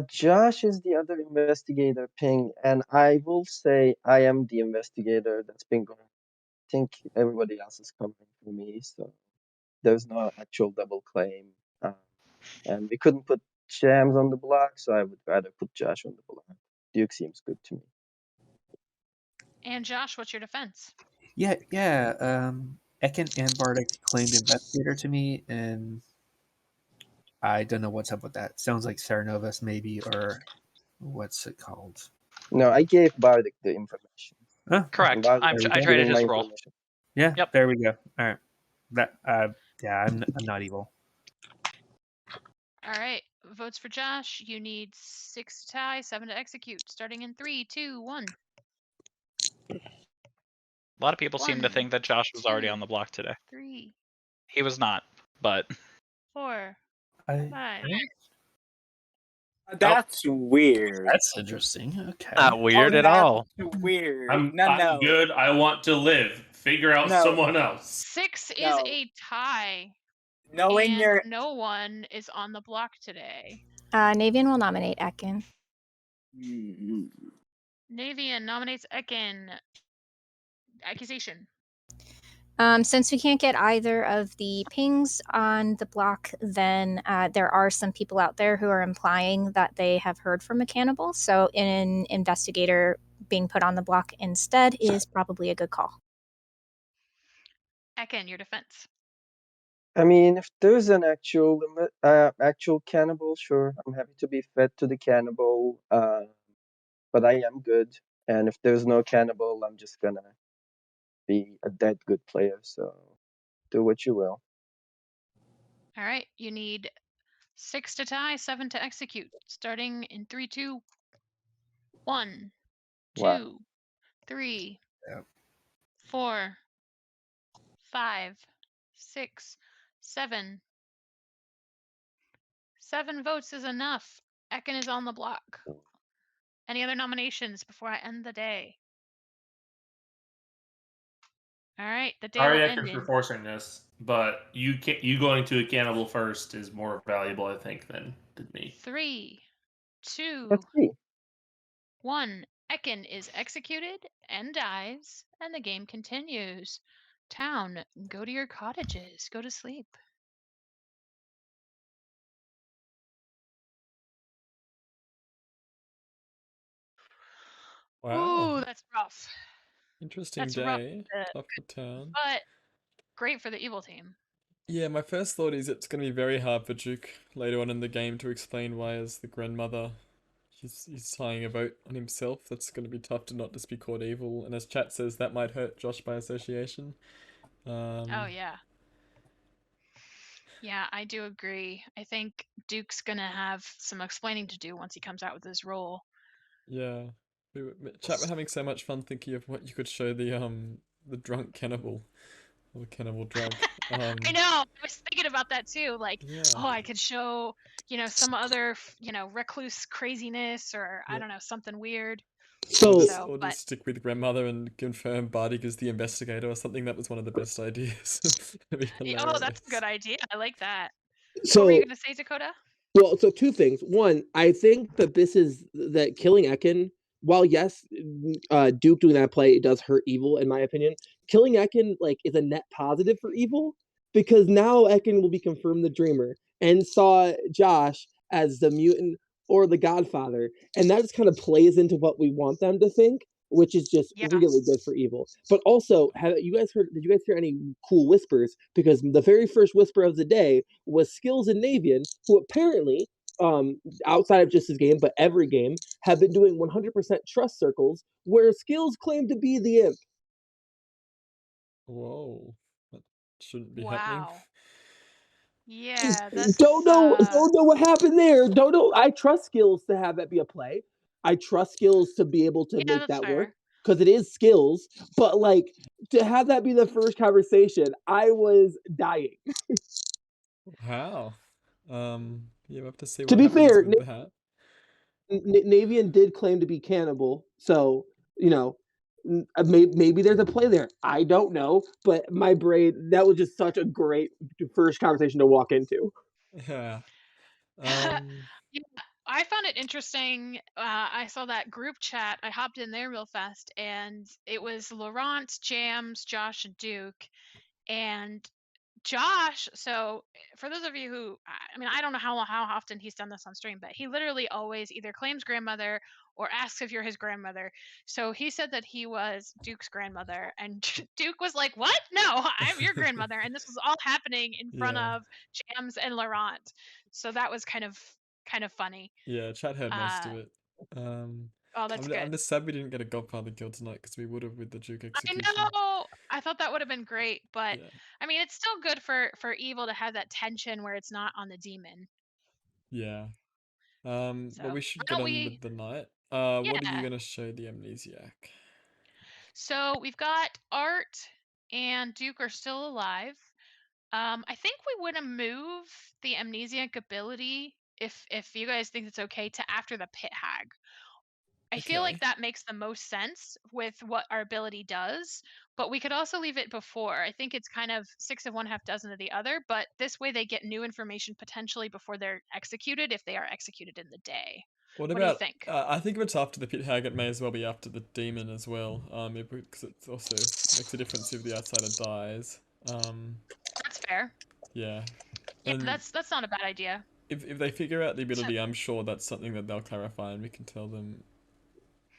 J: Josh is the other investigator, Ping, and I will say I am the investigator that's been going. I think everybody else is covering for me, so there's no actual double claim. And we couldn't put Shams on the block, so I would rather put Josh on the block. Duke seems good to me.
B: And Josh, what's your defense?
D: Yeah. Ekin and Bardic claimed investigator to me, and I don't know what's up with that. Sounds like Saranovas maybe, or what's it called?
J: No, I gave Bardic the information.
D: Huh?
G: Correct.
J: Bardic
G: I
J: is
G: traded
J: giving
G: his
J: my
G: role.
J: information.
D: Yeah.
G: Yep.
D: There we go. All right. That. Yeah. I'm not evil.
B: All right. Votes for Josh. You need 6 to tie, 7 to execute. Starting in 3, 2, 1.
G: A lot of people seem to
B: 1,
G: think that Josh was already
B: 2,
G: on the block today.
B: 3,
G: He was not, but
B: 4,
D: I-
B: 5.
F: That's weird.
D: That's interesting. Okay.
N: Not weird at all.
F: Weird.
H: I'm
F: No.
H: good. I want to live. Figure out
F: No.
H: someone else.
B: 6 is
F: No.
B: a tie.
F: Knowing
B: And
F: your
B: no one is on the block today.
L: Navian will nominate Ekin.
B: Navian nominates Ekin. Accusation.
L: Since we can't get either of the pings on the block, then there are some people out there who are implying that they have heard from a cannibal. So an investigator being put on the block instead is probably a good call.
B: Ekin, your defense.
J: I mean, if there's an actual cannibal, sure, I'm happy to be fed to the cannibal. But I am good, and if there's no cannibal, I'm just gonna be a dead good player. So do what you will.
B: All right. You need 6 to tie, 7 to execute. Starting in 3, 2, 1, 2,
J: Wow.
B: 3,
D: Yep.
B: 4, 5, 6, 7. 7 votes is enough. Ekin is on the block. Any other nominations before I end the day? All right, the day
H: Sorry,
B: will
H: Ekin,
B: end
H: for
B: in
H: forcing this, but you going to a cannibal first is more valuable, I think, than me.
B: 3, 2,
J: Let's see.
B: 1. Ekin is executed and dies, and the game continues. Town, go to your cottages. Go to sleep.
C: Wow.
B: Ooh, that's rough.
C: Interesting
B: That's rough.
C: day. Tough for town.
B: But great for the evil team.
C: Yeah, my first thought is it's going to be very hard for Duke later on in the game to explain why, as the grandmother, he's tying a vote on himself. That's going to be tough to not just be called evil. And as chat says, that might hurt Josh by association.
B: Oh, yeah. Yeah, I do agree. I think Duke's going to have some explaining to do once he comes out with his role.
C: Yeah. Chat were having so much fun thinking of what you could show the drunk cannibal. Or the cannibal drug.
B: I know. I was thinking about that too. Like,
C: Yeah.
B: oh, I could show, some other, recluse craziness or I don't know, something weird.
C: Or just stick with grandmother and confirm Bardik is the investigator or something. That was one of the best ideas. That'd be
B: Oh, that's
C: hilarious.
B: a good idea. I like that.
A: So,
B: what were you going to say, Dakota?
A: Well, so 2 things. One, I think that that killing Ekin, while yes, Duke doing that play, it does hurt evil in my opinion. Killing Ekin is a net positive for evil because now Ekin will be confirmed the dreamer and saw Josh as the mutant or the Godfather, and that just kind of plays into what we want them to think, which is just really good for evil. But also, have you guys heard? Did you guys hear any cool whispers? Because the very first whisper of the day was Skills and Navian, who apparently, outside of just his game, but every game, have been doing 100% trust circles where Skills claim to be the imp.
C: Whoa, that shouldn't be happening.
B: Wow. Yeah, that's
A: Don't know what happened there. Don't know. I trust Skills to have that be a play. I trust Skills to be able to
B: Yeah,
A: make
B: that's
A: that work
B: fair.
A: because it is Skills. But like to have that be the first conversation, I was dying.
C: How? You have to see
A: To
C: what
A: be
C: happens
A: fair,
C: with that.
A: Navian did claim to be Cannibal, so you know maybe there's a play there. I don't know, but my brain, that was just such a great first conversation to walk into.
C: Yeah.
B: Yeah, I found it interesting. I saw that group chat. I hopped in there real fast, and it was Laurent, Jams, Josh, and Duke. And Josh, so for those of you who, I mean, I don't know how often he's done this on stream, but he literally always either claims grandmother or asks if you're his grandmother. So he said that he was Duke's grandmother, and Duke was like, "What? No, I'm your grandmother." And this was all happening in front
C: Yeah.
B: of Jams and Laurent. So that was kind of funny.
C: Yeah, chat heard most of it.
B: Oh, that's
C: I'm
B: good.
C: just sad we didn't get a Godfather kill tonight because we would have with the Duke execution.
B: I know. I thought that would have been great, but
C: Yeah.
B: I mean, it's still good for evil to have that tension where it's not on the demon.
C: Yeah.
B: So
C: but we should
B: why
C: get
B: don't
C: on
B: we?
C: with the night. What are you
B: Yeah.
C: gonna show the amnesiac?
B: So we've got Art and Duke are still alive. I think we want to move the amnesiac ability, if you guys think it's okay, to after the pit hag. I feel like
C: Okay.
B: that makes the most sense with what our ability does, but we could also leave it before. I think it's kind of 6 of one, half dozen of the other, but this way they get new information potentially before they're executed if they are executed in the day.
C: What
B: What do you
C: about?
B: think?
C: I think if it's after the pit hag, it may as well be after the demon as well. Because it also makes a difference if the outsider dies.
B: That's fair.
C: Yeah.
B: Yeah,
C: And
B: that's not a bad idea.
C: if they figure out the ability, I'm sure that's something that they'll clarify, and we can tell them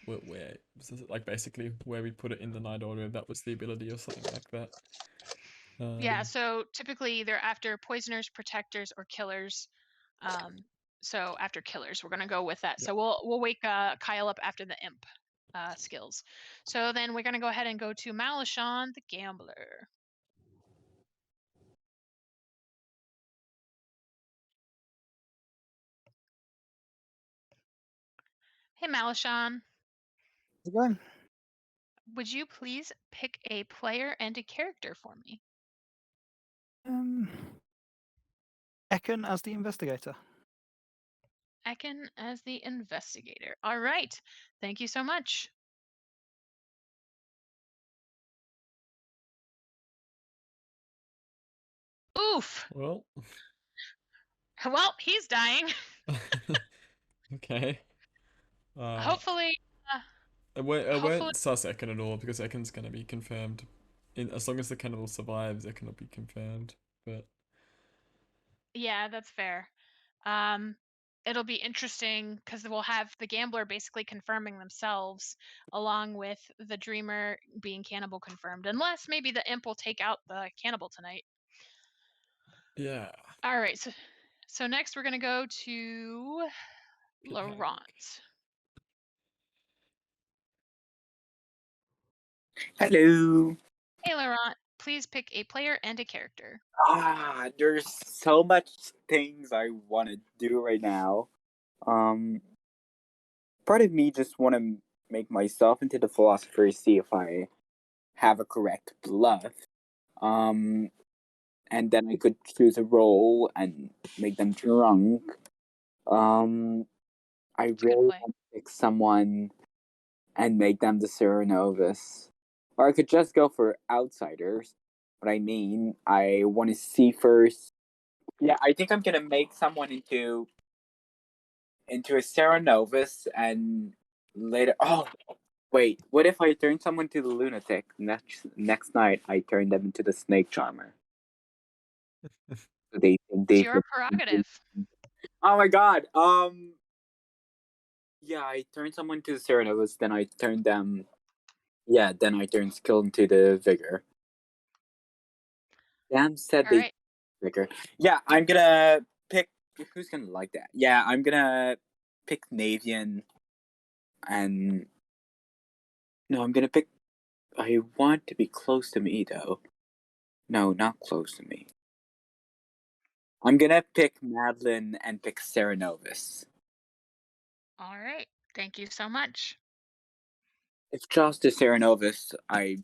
C: where like basically where we put it in the night order, if that was the ability or something like that.
B: Yeah, so typically they're after poisoners, protectors, or killers. So after killers, we're gonna go with that.
C: Yep.
B: So we'll wake Kyle up after the imp skills. So then we're gonna go ahead and go to Malishon, the gambler. Hey Malishon.
O: Again.
B: Would you please pick a player and a character for me?
O: Ekin as the investigator.
B: Ekin as the investigator. All right. Thank you so much. Oof.
C: Well.
B: Well, he's dying.
C: Okay.
B: Hopefully.
C: I
B: hopefully.
C: won't sus Ekin at all because Ekin's gonna be confirmed. As long as the cannibal survives, Ekin will be confirmed. But
B: yeah, that's fair. It'll be interesting because we'll have the gambler basically confirming themselves along with the dreamer being cannibal confirmed, unless maybe the imp will take out the cannibal tonight.
C: yeah.
B: All right, so next we're gonna go to Laurent.
F: Hello.
B: Hey Laurent, please pick a player and a character.
F: There's so much things I want to do right now. Part of me just want to make myself into the philosopher, see if I have a correct bluff. And then I could choose a role and make them drunk. I really want to pick someone and make them the Serenovus. Or I could just go for outsiders. But I mean, I want to see first. Yeah, I think I'm gonna make someone into a Serenovus, and later. Oh, wait. What if I turn someone to the lunatic? Next night, I turn them into the snake charmer. They think they.
B: It's your prerogative.
F: Oh my god. Yeah, I turned someone to the Serenovus, then I turned them. Yeah, then I turned skill into the vigor. Damn said they
B: Alright.
F: vigor. Yeah, I'm gonna pick. Who's gonna like that? Yeah, I'm gonna pick Navian, and no, I'm gonna pick. I want to be close to me though. No, not close to me. I'm gonna pick Madeline and pick Serenovus.
B: Alright. Thank you so much.
F: If just the Serenovus, I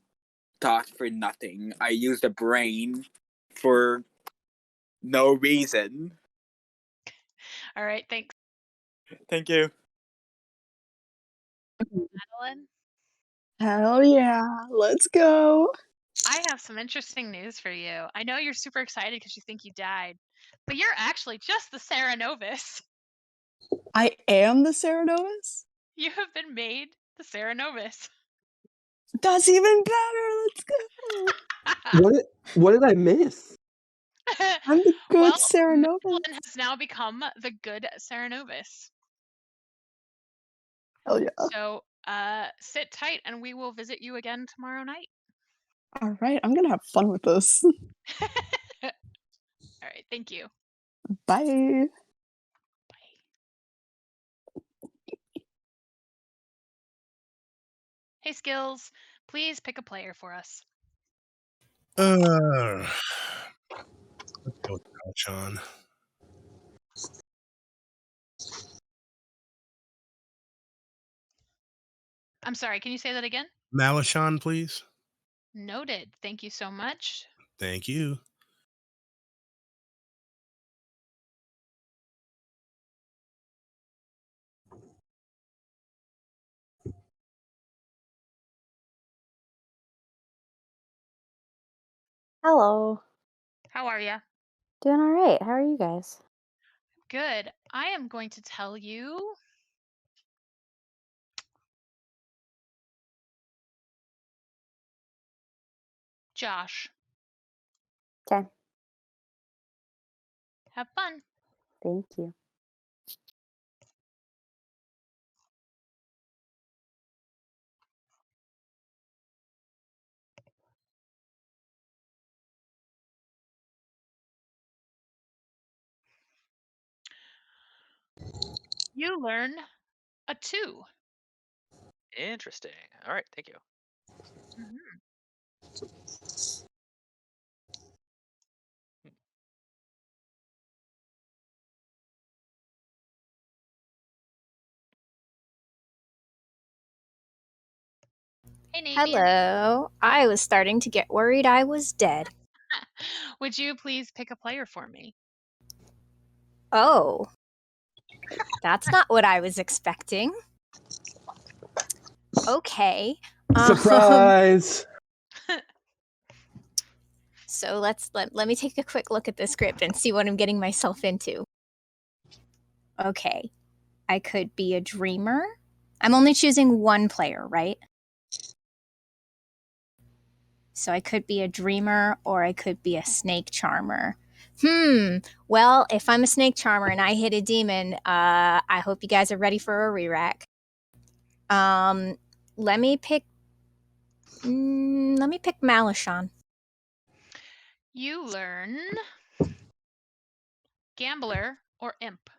F: thought for nothing. I used a brain for no reason.
B: Alright, thanks.
F: Thank you.
B: Madeline,
E: Hell yeah. Let's go.
B: I have some interesting news for you. I know you're super excited because you think you died, but you're actually just the Serenovus.
E: I am the Serenovus?
B: You have been made the Serenovus.
E: That's even better. Let's go.
A: What did I miss?
E: I'm the good
B: Well,
E: Serenovus.
B: Madeline has now become the good Serenovus.
E: Hell yeah.
B: So sit tight and we will visit you again tomorrow night.
E: All right, I'm gonna have fun with this.
B: All right, thank you.
E: Bye.
B: Hey, Skills, please pick a player for us.
I: Let's go with Malchon.
B: I'm sorry, can you say that again?
I: Malachon, please.
B: Noted. Thank you so much.
I: Thank you.
K: Hello.
B: How are ya?
K: Doing all right. How are you guys?
B: Good. I am going to tell you Josh.
K: Okay.
B: Have fun.
K: Thank you.
B: You learn a 2.
M: Interesting. All right, thank you.
B: Mhm. Hey, Navian.
L: Hello. I was starting to get worried I was dead.
B: Would you please pick a player for me?
L: Oh. That's not what I was expecting. Okay.
A: Surprise!
L: So let me take a quick look at the script and see what I'm getting myself into. Okay. I could be a dreamer. I'm only choosing one player, right? So I could be a dreamer or I could be a snake charmer. Well, if I'm a snake charmer and I hit a demon, I hope you guys are ready for a re-rack. Let me pick Malachon.
B: You learn Gambler or Imp.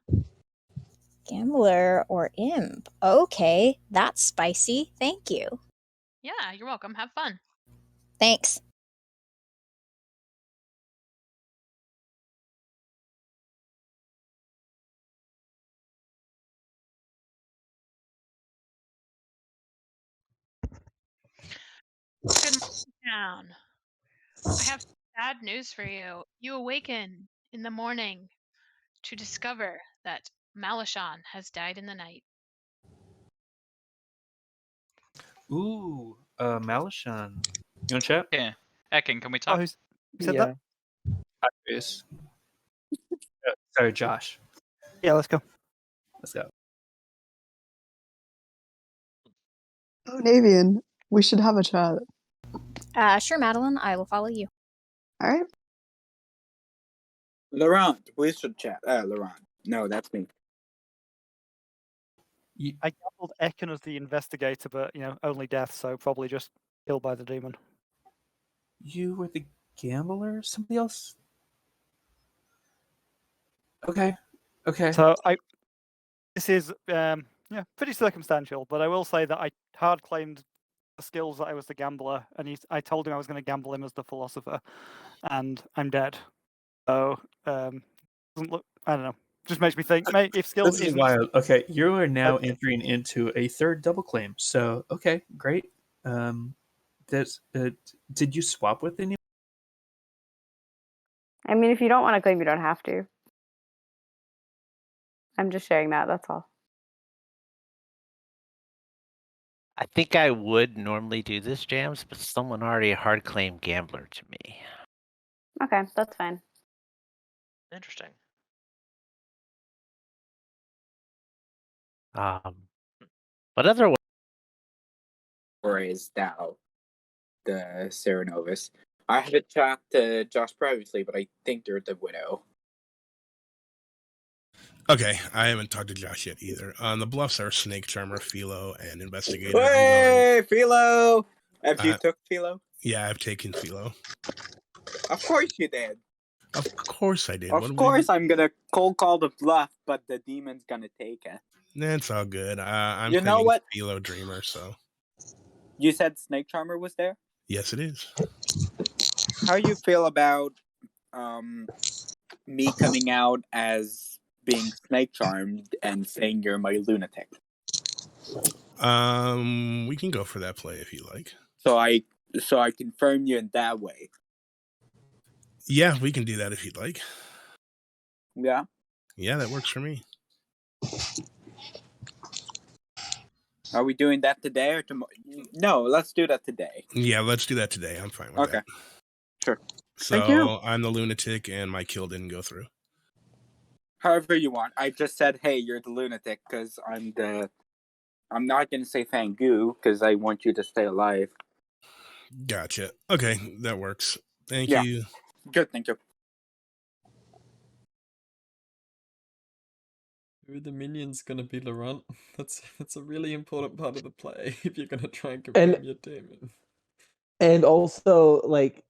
L: Gambler or imp. Okay, that's spicy. Thank you.
B: Yeah, you're welcome. Have fun.
L: Thanks.
B: Good morning, town. I have sad news for you. You awaken in the morning to discover that Malachon has died in the night.
D: Ooh, Malachon. You want to chat?
G: Yeah. Ekin, can we
O: Oh,
G: talk?
O: who said that?
D: Chris. Sorry, Josh.
O: Yeah, let's go.
D: Let's go.
E: Oh, Navian, we should have a chat.
L: Sure, Madeline. I will follow you.
E: All right.
F: Laurent, we should chat. Laurent. No, that's me.
O: I gambled Ekin as the investigator, but only death, so probably just killed by the demon.
D: You were the gambler? Somebody else? Okay.
O: So this is pretty circumstantial, but I will say that I hard claimed the skills that I was the gambler, and I told him I was going to gamble him as the philosopher, and I'm dead. So doesn't look. I don't know. Just makes me think. If skills
D: This is
O: isn't
D: wild. Okay, you are now entering into a third double claim. So okay, great. Did you swap with anyone?
K: I mean, if you don't want to claim, you don't have to. I'm just sharing that. That's all.
N: I think I would normally do this, Jams, but someone already hard claimed gambler to me.
K: Okay, that's fine.
M: Interesting.
N: But otherwise,
F: or is now the Serenovus. I haven't talked to Josh previously, but I think they're the widow.
I: Okay, I haven't talked to Josh yet either. The bluffs are Snake Charmer, Philo, and Investigator.
F: Hey, Philo! Have you took Philo?
I: Yeah, I've taken Philo.
F: Of course you did.
I: Of course I did.
F: Of course I'm gonna cold call the bluff, but the demon's gonna take it.
I: That's all good. I'm
F: You know what?
I: Philo Dreamer, so.
F: You said Snake Charmer was there?
I: Yes, it is.
F: How you feel about me coming out as being snake charmed and saying you're my lunatic?
I: We can go for that play if you like.
F: So I confirm you in that way.
I: Yeah, we can do that if you'd like.
F: Yeah?
I: Yeah, that works for me.
F: Are we doing that today or tomorrow? No, let's do that today.
I: Yeah, let's do that today. I'm fine with that.
F: Sure.
I: So
F: Thank you.
I: I'm the lunatic and my kill didn't go through.
F: However you want. I just said, hey, you're the lunatic because I'm not going to say thank you because I want you to stay alive.
I: Gotcha. Okay, that works. Thank
F: Yeah.
I: you.
F: Good, thank you.
C: Who are the minions gonna be, Laurent? That's a really important part of the play if you're gonna try and confirm your demon.
A: And also, like,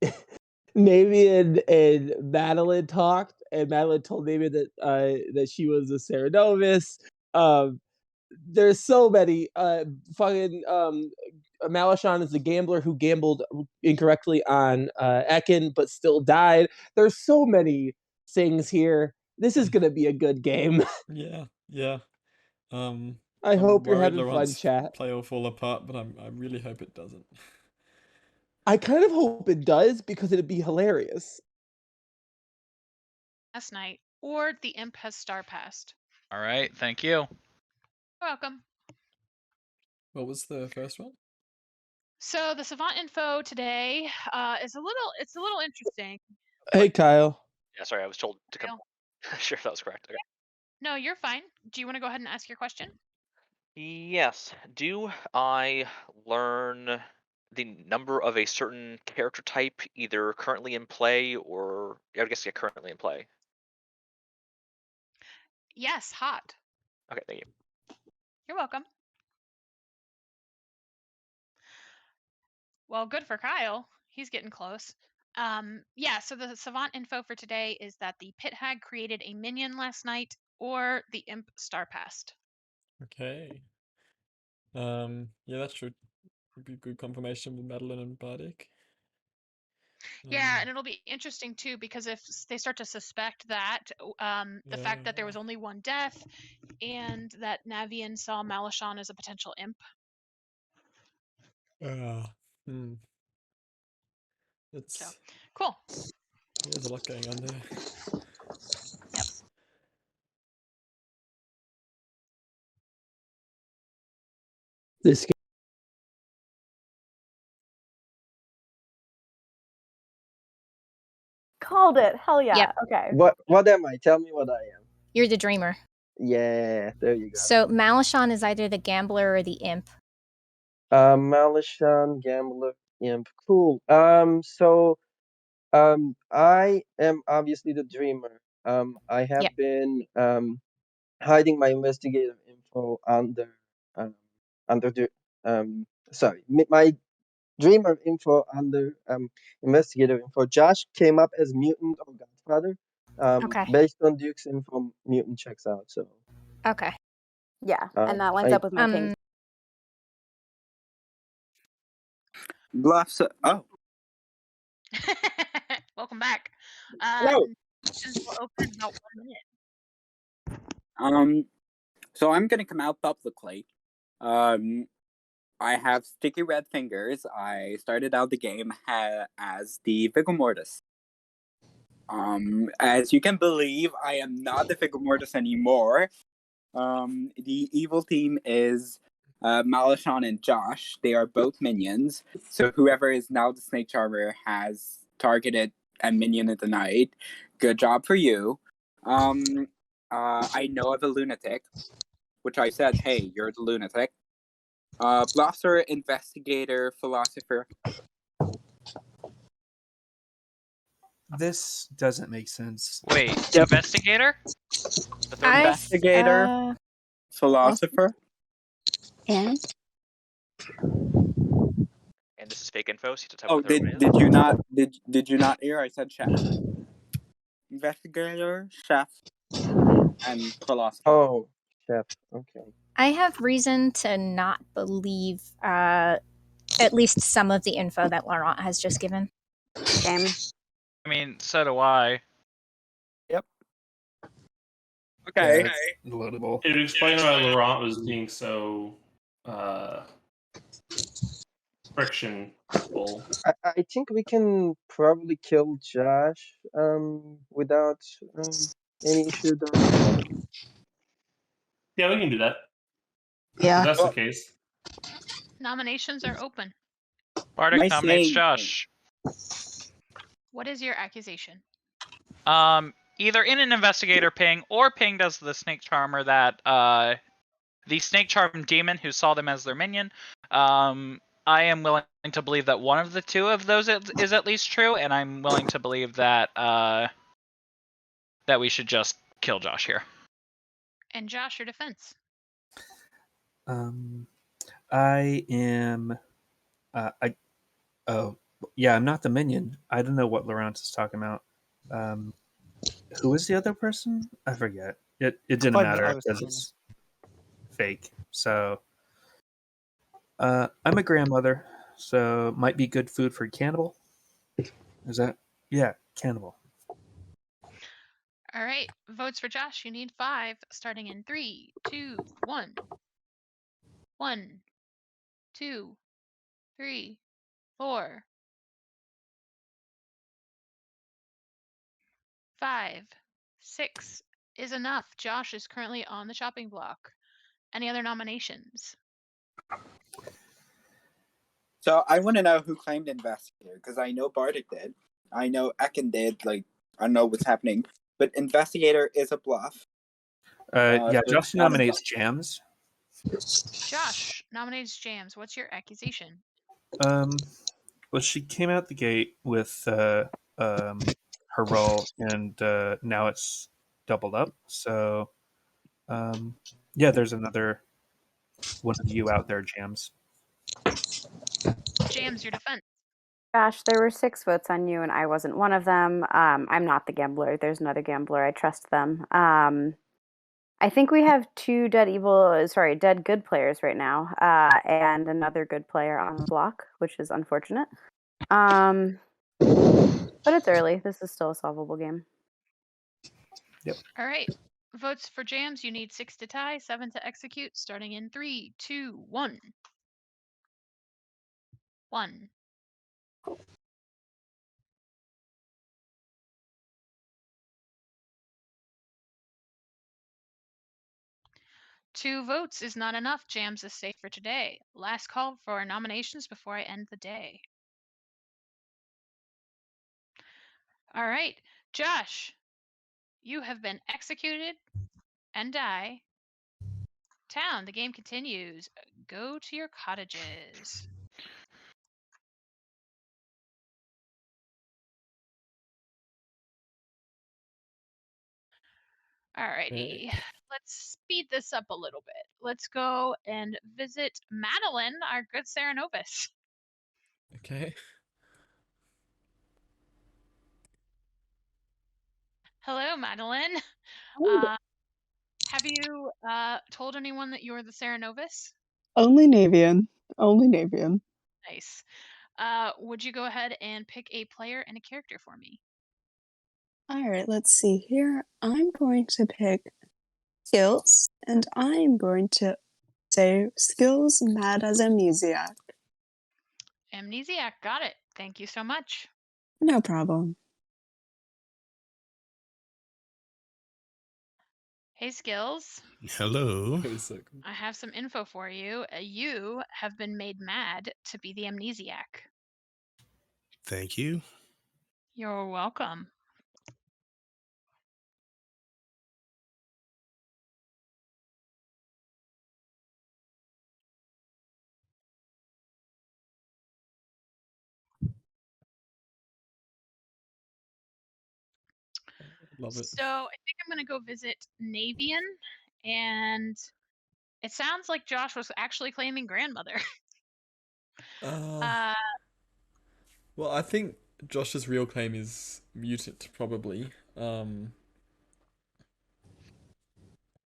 A: Navian and Madeline talked, and Madeline told Navian that she was a Serenovus. There's so many. Fucking Malachon is a gambler who gambled incorrectly on Ekin, but still died. There's so many things here. This is gonna be a good game.
C: Yeah.
A: I hope you're
C: worried
A: having
C: Laurent's
A: fun, chat.
C: play will fall apart, but I really hope it doesn't.
A: I kind of hope it does because it'd be hilarious.
B: Last night, or the imp has star passed.
G: All right, thank you.
B: You're welcome.
C: What was the first one?
B: So the savant info today is a little interesting.
A: Hey, Kyle.
M: Yeah, sorry, I was told to come. Sure, that was correct. Okay.
B: No, you're fine. Do you want to go ahead and ask your question?
M: Yes. Do I learn the number of a certain character type, either currently in play or I guess currently in play?
B: Yes, hot.
M: Okay, thank you.
B: You're welcome. Well, good for Kyle. He's getting close. Yeah, so the savant info for today is that the pit hag created a minion last night, or the imp star passed.
C: Okay. Yeah, that should be good confirmation with Madeline and Bardic.
B: Yeah, and it'll be interesting too because if they start to suspect that, the fact that there was only one death, and that Navian saw Malachon as a potential imp.
C: That's
B: cool.
C: There's a lot going on there.
B: Yep.
A: This
K: Called it. Hell yeah.
L: Yep.
K: Okay.
J: What am I? Tell me what I am.
L: You're the dreamer.
J: Yeah, there you go.
L: So Malachon is either the gambler or the imp.
J: Malachon, Gambler, Imp. Cool. I am obviously the dreamer. I have
L: Yep.
J: been hiding my investigative info under the my dreamer info under investigative info. Josh came up as mutant or Godfather.
L: Okay.
J: Based on Duke's info, mutant checks out. So
L: Okay.
K: Yeah, and that lines
J: I
K: up with my ping.
F: Bluffs. Oh,
B: Welcome back.
F: hello.
B: Nominations will open in about 1 minute.
F: So I'm gonna come out publicly. I have sticky red fingers. I started out the game as the Vigor Mortis. As you can believe, I am not the Vigor Mortis anymore. The evil team is Malachon and Josh. They are both minions. So whoever is now the Snake Charmer has targeted a minion in the night. Good job for you. I know of a lunatic, which I said, hey, you're the lunatic. Blosser, investigator, philosopher.
D: This doesn't make sense.
G: Wait, investigator? The third
F: Investigator, philosopher.
E: And
M: And this is fake info, so you have to tell me
F: Oh,
M: what the
F: did you not did you not hear? I said chef, investigator, chef, and philosopher.
J: Oh, chef. Okay.
L: I have reason to not believe at least some of the info that Laurent has just given.
K: Same.
G: I mean, so do I.
O: Yep.
F: Okay.
D: Yeah, loadable.
H: It would explain why Laurent was being so frictionful.
J: I think we can probably kill Josh without any issue though.
H: Yeah, we can do that.
E: yeah.
H: If that's the case.
B: Nominations are open.
G: Bardic
F: Nice
G: nominates
F: name.
G: Josh.
B: What is your accusation?
G: Either in an investigator ping or pinged as the Snake Charmer that the Snake Charm demon who saw them as their minion. I am willing to believe that one of the two of those is at least true, and I'm willing to believe that that we should just kill Josh here.
B: And Josh, your defense.
D: I am. I'm not the minion. I don't know what Laurent is talking about. Who is the other person? I forget. It didn't
O: Fine, I
D: matter
O: was
D: because
O: the
D: it's fake. So I'm a grandmother, so might be good food for Cannibal. Is that? Yeah, Cannibal.
B: All right. Votes for Josh. You need 5. Starting in 3, 2, 1. 1, 2, 3, 4, 5, 6 is enough. Josh is currently on the chopping block. Any other nominations?
F: So I want to know who claimed investigator because I know Bardic did. I know Ekin did. Like I don't know what's happening, but investigator is a bluff.
D: Yeah,
F: so
D: Josh
F: it's not a
D: nominates
F: bluff.
D: Jams.
B: Josh nominates Jams. What's your accusation?
D: Well, she came out the gate with her roll, and now it's doubled up. So, yeah, there's another one of you out there, Jams.
B: Jams, your defense.
K: Gosh, there were 6 votes on you, and I wasn't one of them. I'm not the gambler. There's another gambler. I trust them. I think we have 2 dead good players right now, and another good player on the block, which is unfortunate. But it's early. This is still a solvable game.
D: Yep.
B: All right. Votes for Jams. You need 6 to tie, 7 to execute. Starting in 3, 2, 1. 1. Two votes is not enough. Jams is safe for today. Last call for nominations before I end the day. All right. Josh, you have been executed and die. Town, the game continues. Go to your cottages. Alrighty, let's speed this up a little bit. Let's go and visit Madeline, our good Serenovus.
C: Okay.
B: Hello, Madeline. Have you told anyone that you're the Serenovus?
E: Only Navian. Only Navian.
B: Nice. Would you go ahead and pick a player and a character for me?
E: All right, let's see here. I'm going to pick Skills, and I'm going to say Skills mad as amnesiac.
B: Amnesiac, got it. Thank you so much.
E: No problem.
B: Hey, Skills.
I: Hello.
B: I have some info for you. You have been made mad to be the amnesiac.
I: Thank you.
B: You're welcome.
C: Love it.
B: So I think I'm gonna go visit Navian, and it sounds like Josh was actually claiming grandmother.
C: Well, I think Josh's real claim is mutant, probably.
B: Yeah.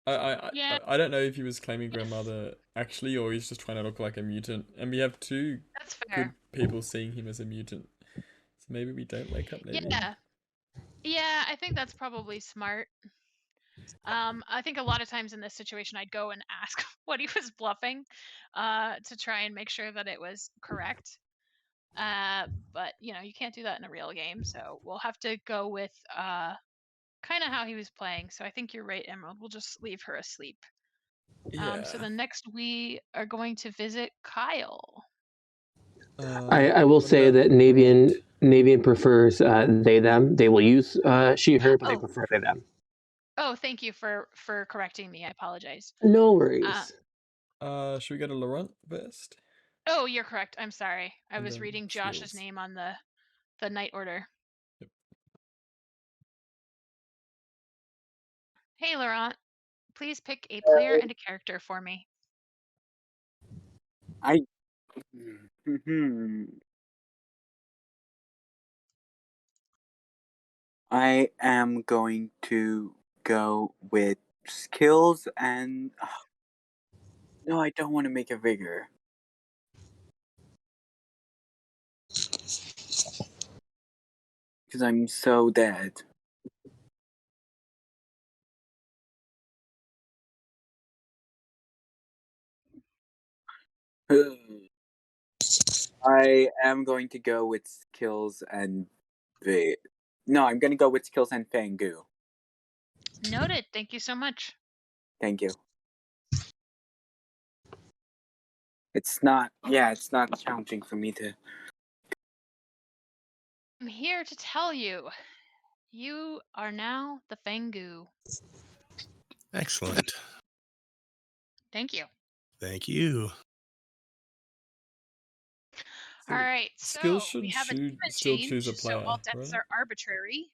C: I don't know if he was claiming grandmother actually, or he's just trying to look like a mutant. And we have two
B: That's fair.
C: good people seeing him as a mutant. So maybe we don't wake up Navian.
B: Yeah, I think that's probably smart. I think a lot of times in this situation, I'd go and ask what he was bluffing, to try and make sure that it was correct. But you know, you can't do that in a real game, so we'll have to go with kind of how he was playing. So I think you're right, Emerald. We'll just leave her asleep. So the next we are going to visit Kyle.
A: I will say that Navian prefers they them. They will use she her, but they prefer they them.
B: Oh, thank you for correcting me. I apologize.
A: No worries.
C: Should we go to Laurent first?
B: Oh, you're correct. I'm sorry. I
C: And
B: was
C: then
B: reading Josh's
C: Skills.
B: name on the night order.
C: Yep.
B: Hey, Laurent. Please pick a player and a character for me.
F: I am going to go with Skills and. No, I don't want to make it bigger. Because I'm so dead. I am going to go with Skills and No, I'm going to go with Skills and Fangu.
B: Noted. Thank you so much.
F: Thank you. It's not challenging for me to.
B: I'm here to tell you, you are now the Fangu.
I: Excellent.
B: Thank you.
I: Thank you.
B: All right, so
C: Skills should
B: we have a
C: still
B: change,
C: choose a
B: so
C: player,
B: all deaths
C: right?
B: are arbitrary.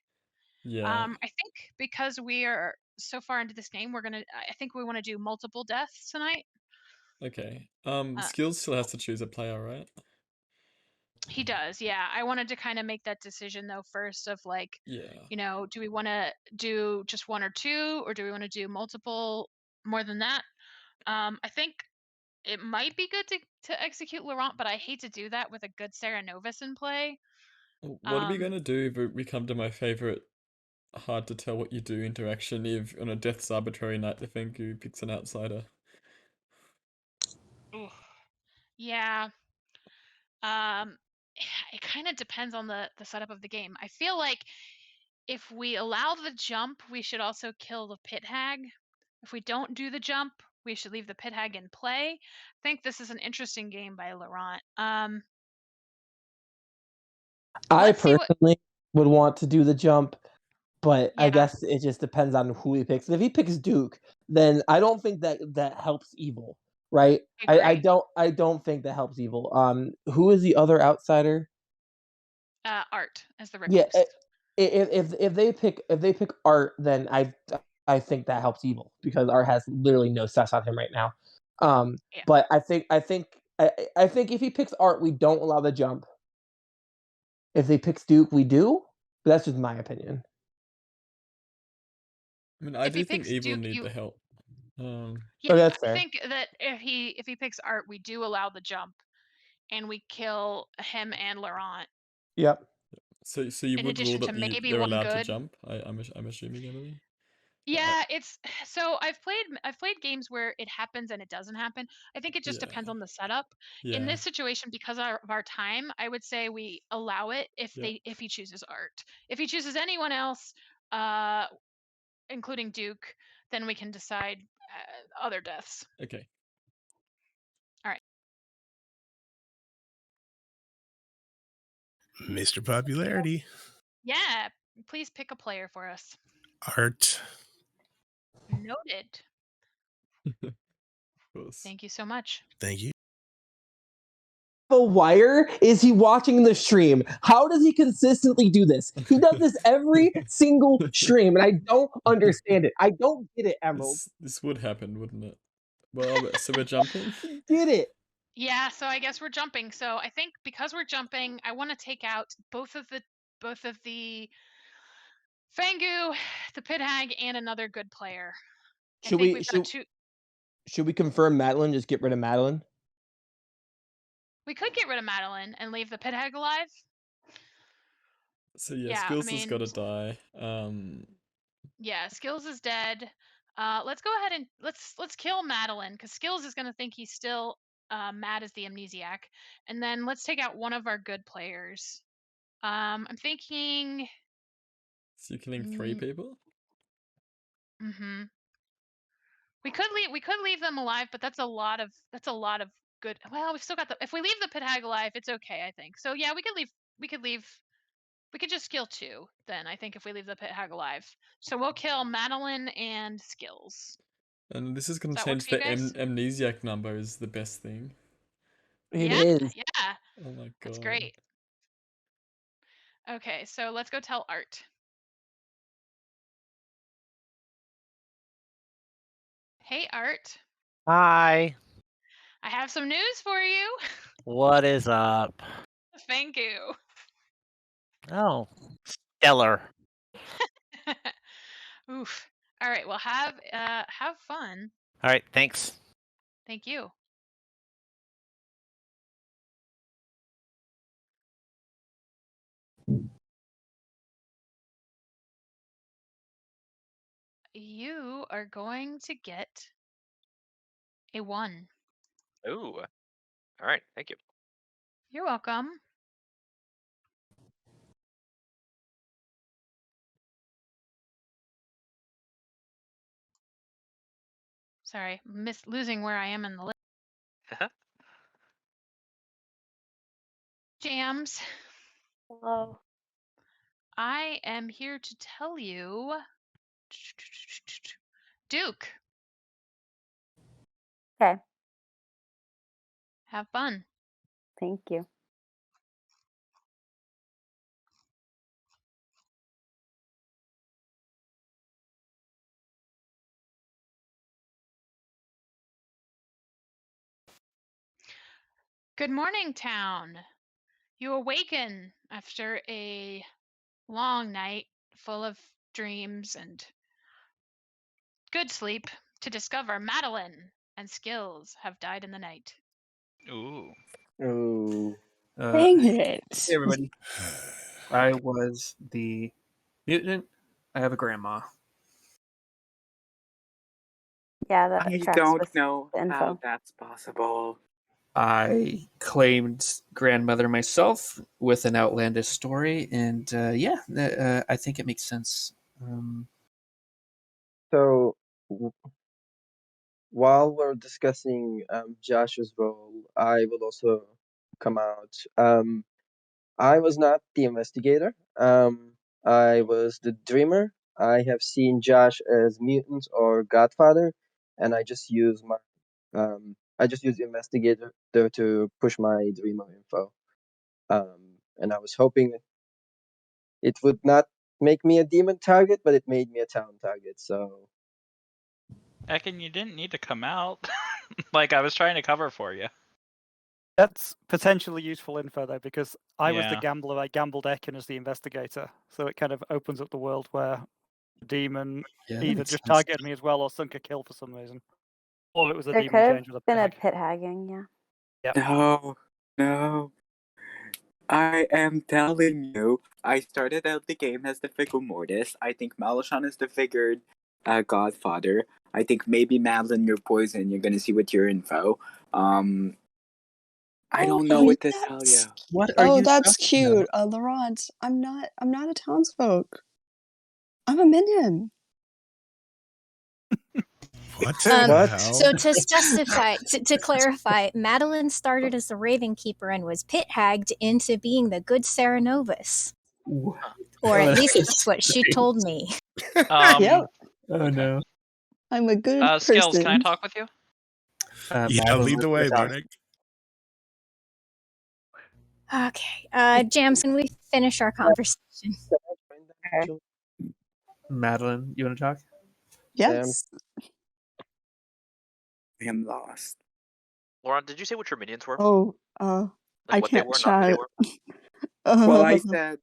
C: Yeah.
B: I think because we are so far into this game, I think we want to do multiple deaths tonight.
C: Okay. Skills still has to choose a player, right?
B: He does, yeah. I wanted to kind of make that decision though first of like,
C: Yeah.
B: you know, do we want to do just one or two, or do we want to do multiple more than that? I think it might be good to execute Laurent, but I hate to do that with a good Serenovus in play.
C: What are we gonna do if we come to my favorite hard to tell what you do interaction if on a death's arbitrary night the Fengu picks an outsider?
B: Oof. Yeah. Um, it kind of depends on the setup of the game. I feel like if we allow the jump, we should also kill the pit hag. If we don't do the jump, we should leave the pit hag in play. I think this is an interesting game by Laurent.
A: I personally would want to do the jump, but I
B: Yeah.
A: guess it just depends on who he picks. If he picks Duke, then I don't think that helps evil, right? I don't think that helps evil. Who is the other outsider?
B: Art as the
A: Yeah,
B: recluse.
A: if they pick Art, then I I think that helps Evil because Art has literally no sus on him right now.
B: Yeah.
A: But I think if he picks Art, we don't allow the jump. If he picks Duke, we do. But that's just my opinion.
C: I mean, I
B: If he
C: do think
B: picks
C: Evil
B: Duke,
C: need the help.
B: Yeah,
A: that's
B: I
A: fair.
B: think that if he picks Art, we do allow the jump, and we kill him and Laurent.
A: Yep.
C: So you
B: In
C: would rule
B: addition to
C: that
B: maybe
C: they're
B: one
C: allowed to
B: good.
C: jump? I'm assuming, Emily.
B: Yeah, it's so I've played games where it happens and it doesn't happen. I think it just
C: Yeah.
B: depends on the setup. In
C: Yeah.
B: this situation, because of our time, I would say we allow it if
C: Yep.
B: if he chooses Art. If he chooses anyone else, including Duke, then we can decide other deaths.
C: Okay.
B: All right.
I: Mr. Popularity.
B: Yeah, please pick a player for us.
I: Art.
B: Noted.
C: Of course.
B: Thank you so much.
I: Thank you.
A: A wire? Is he watching the stream? How does he consistently do this? He does this every single stream, and I don't understand it. I don't get it, Emerald.
C: This would happen, wouldn't it? Well, so we're jumping.
A: He did it.
B: Yeah, so I guess we're jumping. So I think because we're jumping, I want to take out both of the Fangu, the Pit Hag, and another good player.
A: Should we confirm Madeline? Just get rid of Madeline.
B: We could get rid of Madeline and leave the Pit Hag alive.
C: So yeah,
B: Yeah,
C: Skills has got to die.
B: Yeah, Skills is dead. Let's go ahead and let's kill Madeline because Skills is gonna think he's still mad as the amnesiac, and then let's take out one of our good players. I'm thinking.
C: So you're killing 3 people?
B: Mm-hmm. We could leave them alive, but that's a lot of good. Well, we've still got if we leave the Pit Hag alive, it's okay, I think. So yeah, we could just kill 2 then, I think, if we leave the Pit Hag alive. So we'll kill Madeline and Skills.
C: And this is going
B: Does
C: to
B: that work
C: change
B: for you
C: the
B: guys?
C: amnesiac number is the best thing.
A: It is.
B: Yeah.
C: Oh my god.
B: That's great. Okay, so let's go tell Art. Hey, Art.
N: Hi.
B: I have some news for you.
N: What is up?
B: Thank you.
N: Oh, stellar.
B: Oof. All right. Well, have fun.
N: All right, thanks.
B: Thank you. You are going to get a 1.
M: Ooh. All right. Thank you.
B: You're welcome. Sorry, losing where I am in the list. Jams.
K: Hello.
B: I am here to tell you, Duke.
K: Okay.
B: Have fun.
K: Thank you.
B: Good morning, town. You awaken after a long night full of dreams and good sleep to discover Madeline and Skills have died in the night.
M: Ooh.
J: Oh.
E: Dang it.
D: Hey, everybody. I was the mutant. I have a grandma.
K: Yeah, that
F: I
K: tracks
F: don't
K: with
F: know
K: the info.
F: how that's possible.
D: I claimed grandmother myself with an outlandish story, and I think it makes sense.
J: So, while we're discussing Josh's role, I will also come out. I was not the investigator. I was the dreamer. I have seen Josh as mutant or Godfather, and I just use the investigator to push my dreamer info. And I was hoping it would not make me a demon target, but it made me a town target. So
G: Ekin, you didn't need to come out. Like, I was trying to cover for you.
O: That's potentially useful info though, because I was the
G: Yeah.
O: gambler. I gambled Ekin as the investigator, so it kind of opens up the world where the demon
D: Yeah, that
O: either
D: makes
O: just
D: sense.
O: targeted me as well or sunk a kill for some reason, or it was a
K: There
O: demon
K: could have
O: change with a
K: been a
O: pig.
K: pit hagging, yeah.
O: Yep.
F: No. I am telling you, I started out the game as the Fickle Mortis. I think Malachon is the figured godfather. I think maybe Madeline, you're poison. You're gonna see with your info. I don't know what to tell you.
A: What are
E: Oh,
A: you
E: that's
A: talking
E: cute.
A: about?
E: Laurent, I'm not a townsfolk. I'm a minion.
I: What the hell?
L: So to specify, to clarify, Madeline started as the Raven Keeper and was pit hagged into being the good Sarah Novus. Or at least that's what she told me.
E: Yep.
K: Oh
G: Okay.
K: no.
E: I'm a good
G: Skills,
E: person.
G: can I talk with you?
I: Yeah, lead the way, Bardic.
L: Okay. Jams, can we finish our conversation?
D: Madeline, you want to talk?
E: Yes.
F: I am lost.
M: Laurent, did you say what your minions were?
E: Oh,
M: Like
E: I
M: what they
E: can't
M: were, not who they
E: chat.
M: were?
F: Well, I said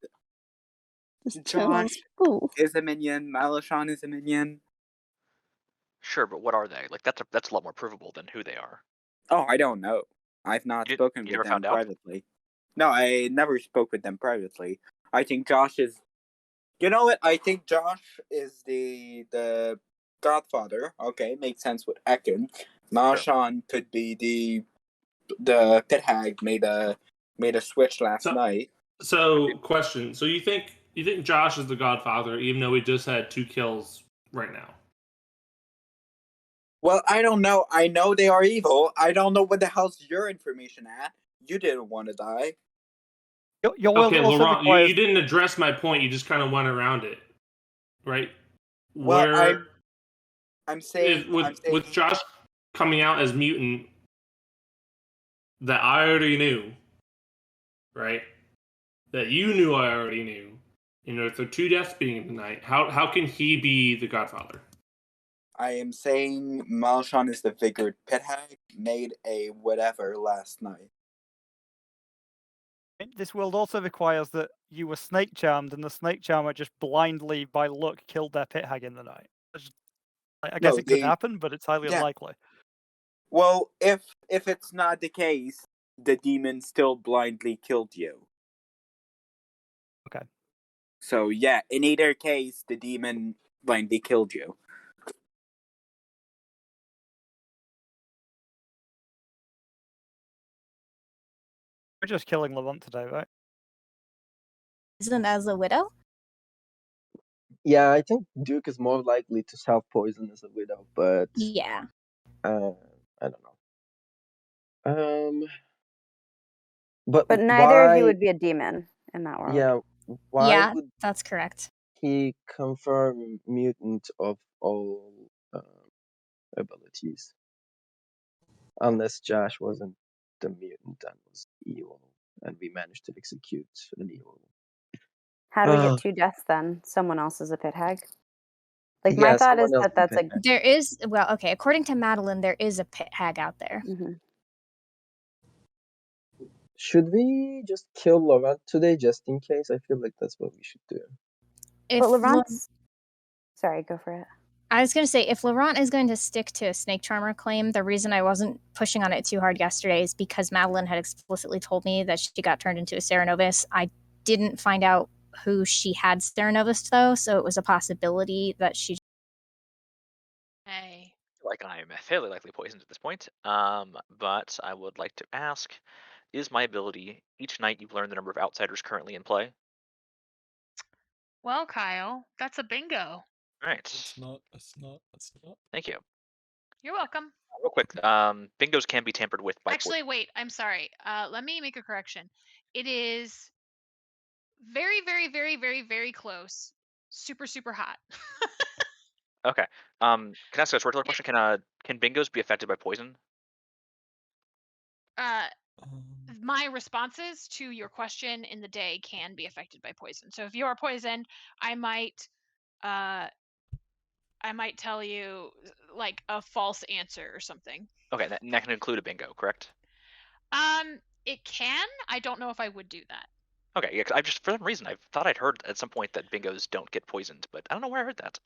E: This
F: Josh
E: channel's
F: is a minion. Malachon is a minion.
M: Sure, but what are they? Like that's a lot more provable than who they are.
F: Oh, I don't know. I've not spoken
M: you
F: with
M: never
F: them
M: found out?
F: privately. No, I never spoke with them privately. I think Josh is. You know what? I think Josh is the godfather. Okay, makes sense with Ekin. Malachon could be the pit hag made a switch last night.
H: So, question. So you think Josh is the Godfather, even though we just had 2 kills right now?
F: Well, I don't know. I know they are evil. I don't know what the hell's your information at. You didn't want to die.
O: Your world
H: Okay,
O: also
H: Laurent,
O: requires.
H: you didn't address my point. You just kind of went around it, right?
F: Well,
H: Where
F: I'm saying
H: with Josh coming out as mutant that I already knew, right? That you knew I already knew. You know, if there are 2 deaths being in the night, how can he be the Godfather?
F: I am saying Malachon is the figured pit hag made a whatever last night.
O: This world also requires that you were snake charmed, and the snake charmer just blindly, by luck, killed their pit hag in the night. I guess
F: No,
O: it could happen, but it's highly unlikely.
F: Well, if it's not the case, the demon still blindly killed you.
O: Okay.
F: So yeah, in either case, the demon blindly killed you.
O: We're just killing Laurent today, right?
L: Isn't as a widow?
J: Yeah, I think Duke is more likely to self-poison as a widow, but
L: Yeah.
J: I don't know. But
K: neither of you
J: why?
K: would be a demon in that world.
J: Yeah, why
L: Yeah,
J: would
L: that's correct.
J: he confirm mutant of all abilities? Unless Josh wasn't the mutant and was evil, and we managed to execute an evil.
K: How do we get 2 deaths then? Someone else is a pit hag? Like, my
J: Yeah,
K: thought is
J: someone else
K: that that's
J: is a
K: a.
J: pit hag.
L: There is, well, okay, according to Madeline, there is a pit hag out there.
J: Should we just kill Laurent today, just in case? I feel like that's what we should do.
L: If
K: But Laurent's. Sorry, go for it.
L: I was going to say, if Laurent is going to stick to a Snake Charmer claim, the reason I wasn't pushing on it too hard yesterday is because Madeline had explicitly told me that she got turned into a Sarah Novus. I didn't find out who she had Sarah Novus, though, so it was a possibility that she...
B: Hey.
M: Like I am fairly likely poisoned at this point. But I would like to ask, is my ability each night you've learned the number of outsiders currently in play?
B: Well, Kyle, that's a bingo.
M: Right.
C: It's not.
M: Thank you.
B: You're welcome.
M: Real quick, bingos can be tampered with by
B: Actually, wait, I'm sorry. Let me make a correction. It is very, very, very, very, very close. Super, super hot.
M: Okay. Can I ask a storyteller question? Can bingos be affected by poison?
B: My responses to your question in the day can be affected by poison. So if you are poisoned, I might I might tell you like a false answer or something.
M: Okay, that can include a bingo, correct?
B: It can. I don't know if I would do that.
M: Okay, yeah, 'cause I just for some reason I thought I'd heard at some point that bingos don't get poisoned, but I don't know where I heard that.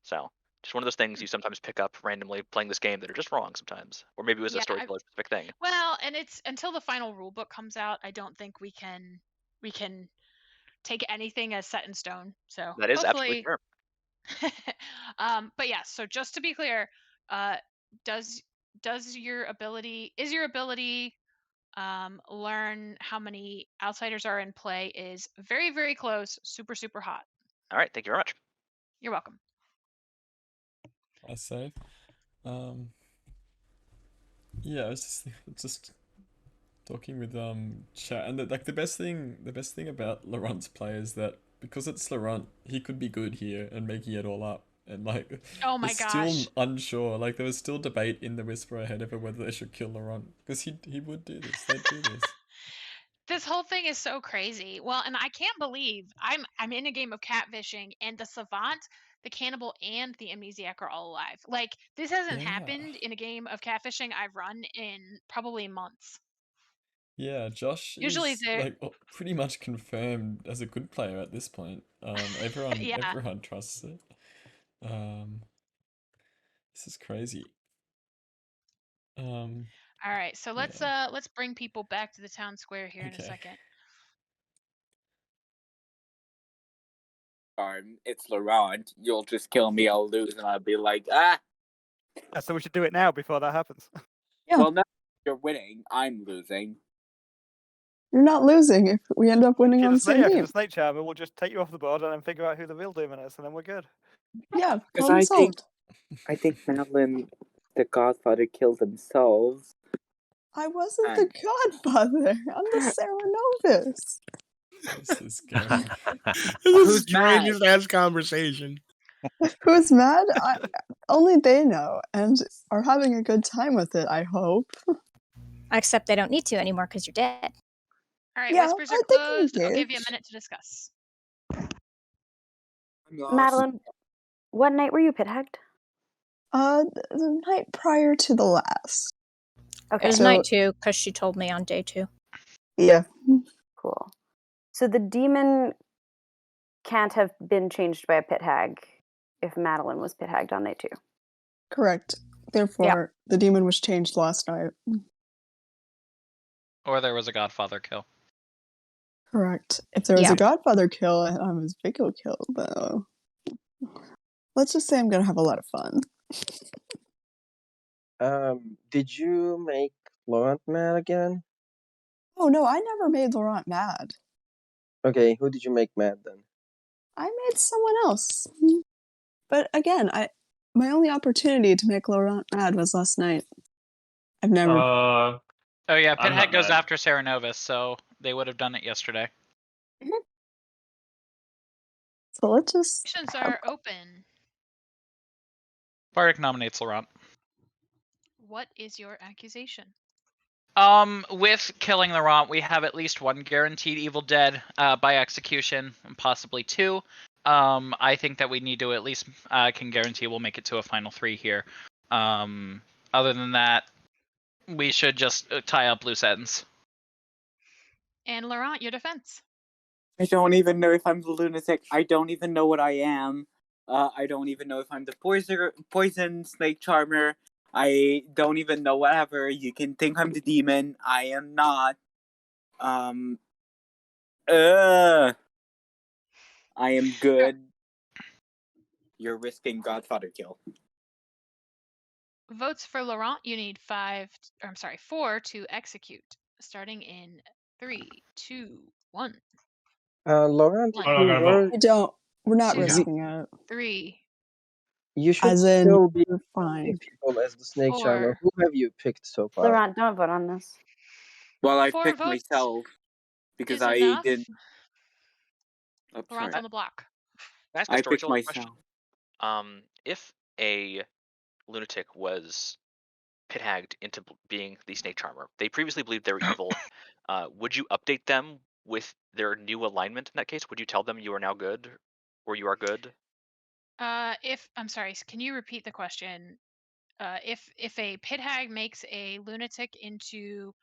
M: So just one of those things you sometimes pick up randomly playing this game that are just wrong sometimes, or maybe it was a
B: Yeah,
M: storyteller specific thing.
B: Well, and it's until the final rule book comes out, I don't think we can take anything as set in stone. So
M: That is absolutely
B: hopefully,
M: fair.
B: but yeah. So just to be clear, does your ability learn how many outsiders are in play is very, very close, super, super hot.
M: All right, thank you very much.
B: You're welcome.
C: I say. Yeah, I was just talking with chat, and like the best thing about Laurent's play is that because it's Laurent, he could be good here and making it all up. And like,
B: Oh my
C: it's
B: gosh.
C: still unsure. Like there was still debate in the Whisper ahead over whether they should kill Laurent because he would do this. They'd do this.
B: This whole thing is so crazy. Well, and I can't believe I'm in a game of catfishing and the savant, the cannibal, and the amnesiac are all alive. Like this hasn't
C: Yeah.
B: happened in a game of catfishing I've run in probably months.
C: Yeah, Josh
B: Usually
C: is
B: they're
C: like pretty much confirmed as a good player at this point.
B: Yeah.
C: Everyone trusts it. This is crazy.
B: All right, so let's bring people back to the town square here in a
C: Okay.
B: second.
F: It's Laurent. You'll just kill me, I'll lose, and I'll be like, ah.
O: Yeah, so we should do it now before that happens.
E: Yeah.
F: Well, no, you're winning. I'm losing.
E: You're not losing if we end up winning
O: If
E: on
O: you're
E: the same
O: the
E: team.
O: snake charmer, we'll just take you off the board and then figure out who the real demon is, and then we're good.
E: Yeah,
F: Because
E: problem solved.
F: I think Madeline, the Godfather, killed themselves.
E: I wasn't the Godfather. I'm the Serenovus.
C: This is going.
I: This
F: Who's
I: is strangest ass conversation.
E: Who's mad? Only they know and are having a good time with it, I hope.
L: Except they don't need to anymore because you're dead.
B: All right,
E: Yeah,
B: whispers are
E: I think
B: closed. I'll give you a
E: engaged.
B: minute to discuss.
K: Madeline, what night were you pit hagged?
E: The night prior to the last.
L: It was night 2 because she told me on day 2.
E: Yeah.
K: Cool. So the demon can't have been changed by a pit hag if Madeline was pit hagged on night 2.
E: Correct. Therefore, the demon was changed last night.
G: Or there was a Godfather kill.
E: Correct. If there was a Godfather kill and I was Vico killed, though, let's just say I'm gonna have a lot of fun.
J: Did you make Laurent mad again?
E: Oh no, I never made Laurent mad.
J: Okay, who did you make mad then?
E: I made someone else. But again, my only opportunity to make Laurent mad was last night. I've never.
G: Oh yeah,
H: I'm
G: Pinhead
H: not
G: goes
H: mad.
G: after Serenovus, so they would have done it yesterday.
E: So let's just.
B: Questions are open.
G: Bardic nominates Laurent.
B: What is your accusation?
G: With killing Laurent, we have at least one guaranteed Evil Dead by execution, and possibly 2. I think that we need to at least can guarantee we'll make it to a final 3 here. Other than that, we should just tie up loose ends.
B: And Laurent, your defense.
F: I don't even know if I'm the lunatic. I don't even know what I am. I don't even know if I'm the poison snake charmer. I don't even know whatever. You can think I'm the demon. I am not. I am good. You're risking Godfather kill.
B: Votes for Laurent, you need 4 to execute. Starting in 3, 2, 1.
J: Laurent,
B: One.
J: if you were,
E: We don't. We're not
B: 2,
E: risking it.
B: 3,
J: you should
E: As in,
J: still be
E: we're fine.
J: picking people as the snake charmer.
B: 4.
J: Who have you picked so far?
K: Laurent, don't vote on this.
F: Well, I
B: 4
F: picked
B: votes
F: myself because
B: is
F: I
B: enough.
F: didn't. Oh,
B: Laurent's
F: sorry.
B: on the block.
M: Can I ask a
F: I picked
M: storyteller
F: myself.
M: question? If a lunatic was pit hagged into being the snake charmer, they previously believed they were evil. Would you update them with their new alignment in that case? Would you tell them you are now good, or you are good?
B: If I'm sorry, can you repeat the question? If a pit hag makes a lunatic into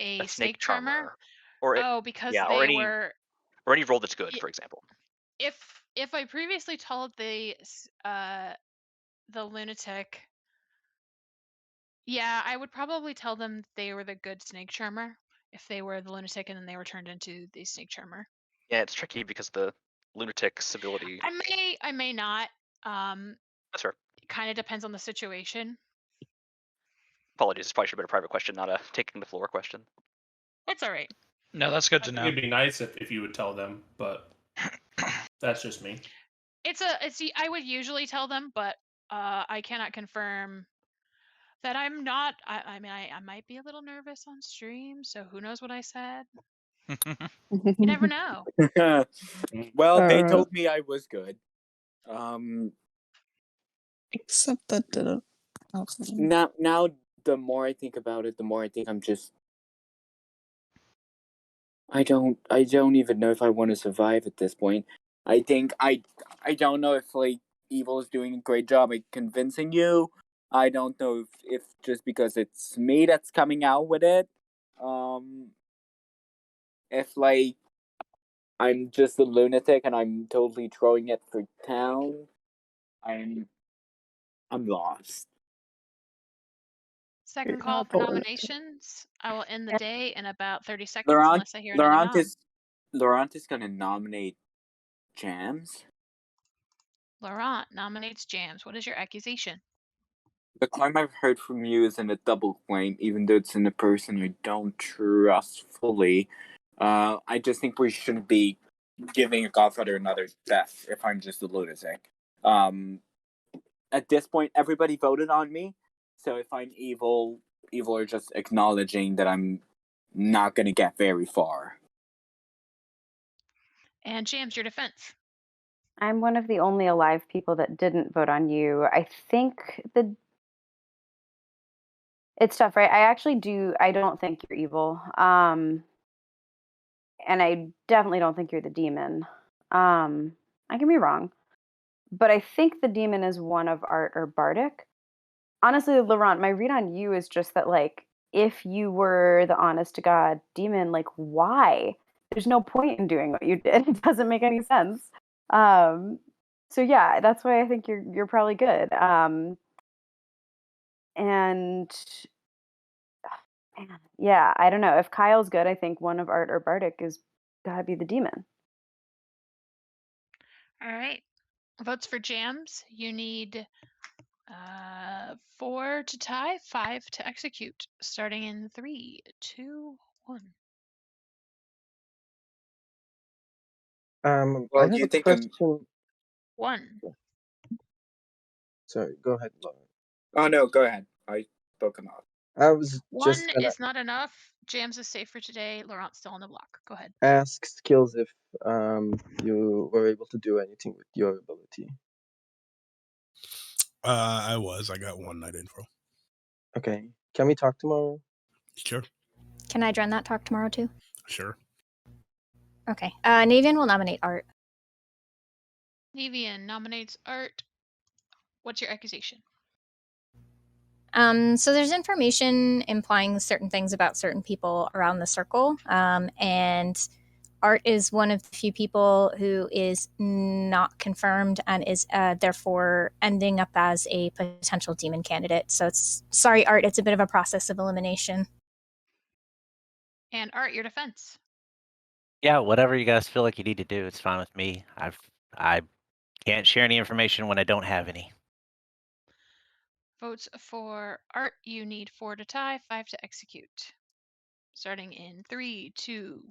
B: a
M: A snake
B: charmer,
M: charmer, or
B: because
M: yeah,
B: they
M: or any roll that's good,
B: y-
M: for example.
B: if I previously told the lunatic, yeah, I would probably tell them they were the good snake charmer if they were the lunatic and then they were turned into the snake charmer.
M: Yeah, it's tricky because the lunatic's ability.
B: I may not.
M: That's fair.
B: It kind of depends on the situation.
M: Apologies, this probably should have been a private question, not a taking the floor question.
B: It's all right.
G: No, that's good
H: I
G: to
H: think
G: know.
H: it'd be nice if you would tell them, but that's just me.
B: I would usually tell them, but I cannot confirm that I'm not. I mean, I might be a little nervous on stream, so who knows what I said. You never know.
F: Well, they told me I was good.
E: Except that didn't happen.
F: Now, the more I think about it, the more I think I'm just. I don't even know if I want to survive at this point. I think I don't know if like Evil is doing a great job at convincing you. I don't know if just because it's me that's coming out with it. If like I'm just a lunatic and I'm totally throwing it for town, I'm lost.
B: Second call for nominations. I will end the day in about 30 seconds unless I hear another nom.
F: Laurent is gonna nominate Jams.
B: Laurent nominates Jams. What is your accusation?
F: The claim I've heard from you isn't a double claim, even though it's in a person I don't trust fully. I just think we shouldn't be giving a Godfather another death if I'm just a lunatic. At this point, everybody voted on me, so if I'm evil are just acknowledging that I'm not going to get very far.
B: And Jams, your defense.
K: I'm one of the only alive people that didn't vote on you. I think it's tough, right? I don't think you're evil. And I definitely don't think you're the demon. I can be wrong. But I think the demon is one of Art or Bardic. Honestly, Laurent, my read on you is just that, like, if you were the honest to God demon, like, why? There's no point in doing what you did. It doesn't make any sense. So yeah, that's why I think you're probably good. And man, yeah, I don't know. If Kyle's good, I think one of Art or Bardic is gotta be the demon.
B: All right. Votes for Jams. You need 4 to tie, 5 to execute. Starting in 3, 2, 1.
F: Well,
J: I
F: do
J: have
F: you
J: a
F: think
J: question.
B: 1.
J: Sorry, go ahead, Laura.
F: Oh no, go ahead. I spoke enough.
J: I was
B: 1
J: just gonna
B: is not enough. Jams is safe for today. Laurent's still on the block. Go ahead.
J: ask Skills if you were able to do anything with your ability.
I: I got one night info.
J: Okay, can we talk tomorrow?
I: Sure.
L: Can I join that talk tomorrow too?
I: Sure.
L: Okay. Navian will nominate Art.
B: Nevian nominates Art. What's your accusation?
L: So there's information implying certain things about certain people around the circle, and Art is one of the few people who is not confirmed and is therefore ending up as a potential demon candidate. So sorry, Art, it's a bit of a process of elimination.
B: And Art, your defense.
N: Yeah, whatever you guys feel like you need to do, it's fine with me. I can't share any information when I don't have any.
B: Votes for Art, you need 4 to tie, 5 to execute. Starting in 3, 2,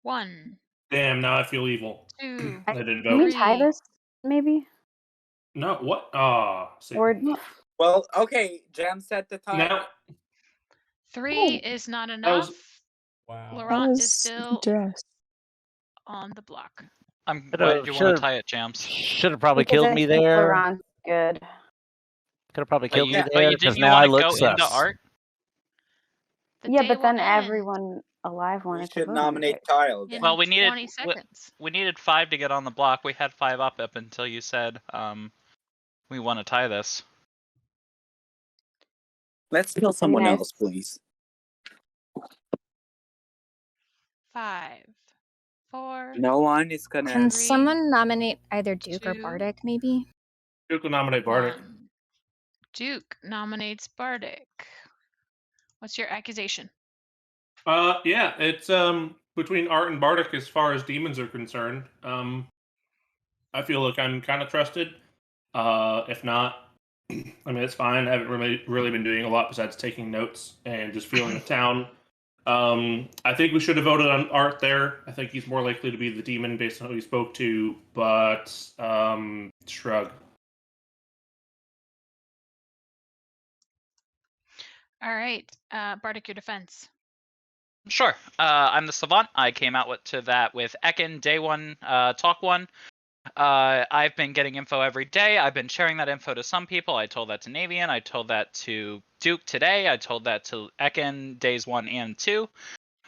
B: 1.
H: Damn, now I feel evil.
B: 2.
H: I didn't
K: Can we
H: vote.
K: tie this, maybe?
H: No, what? Ah,
K: Or
F: Well, okay, Jam said the time.
H: now
B: 3 is not enough.
C: Wow.
B: Laurent is still
E: Dress.
B: on the block.
G: Why did you want to tie it, Jams?
N: Should have probably
K: because
N: killed
K: I
N: me
K: think
N: there.
K: Laurent's good.
N: Could have probably killed me
G: But
N: there
G: you
N: because
G: didn't
N: now I
G: want to
N: look
G: go into
N: sus.
G: Art?
B: The
K: Yeah,
B: day
K: but
B: will
K: then
B: end.
K: everyone alive
F: We
K: wanted to
F: should
K: vote on me
F: nominate
K: right.
F: Kyle then.
G: Well, we needed
B: 20 seconds.
G: we needed 5 to get on the block. We had 5 up until you said we want to tie this.
F: Let's kill someone
K: nice.
F: else, please.
B: 5, 4.
F: No one is gonna.
L: Can
B: 3,
L: someone nominate either Duke or
B: 2,
L: Bardic, maybe?
H: Duke will nominate Bardic.
B: 1. Duke nominates Bardic. What's your accusation?
H: Yeah, it's between Art and Bardic as far as demons are concerned. I feel like I'm kind of trusted. If not, I mean it's fine. I haven't really been doing a lot besides taking notes and just feeling the town. I think we should have voted on Art there. I think he's more likely to be the demon based on who he spoke to, but shrug.
B: All right, Bardic, your defense.
G: Sure. I'm the savant. I came out to that with Ekin day 1, talk 1. I've been getting info every day. I've been sharing that info to some people. I told that to Navian. I told that to Duke today. I told that to Ekin days 1 and 2.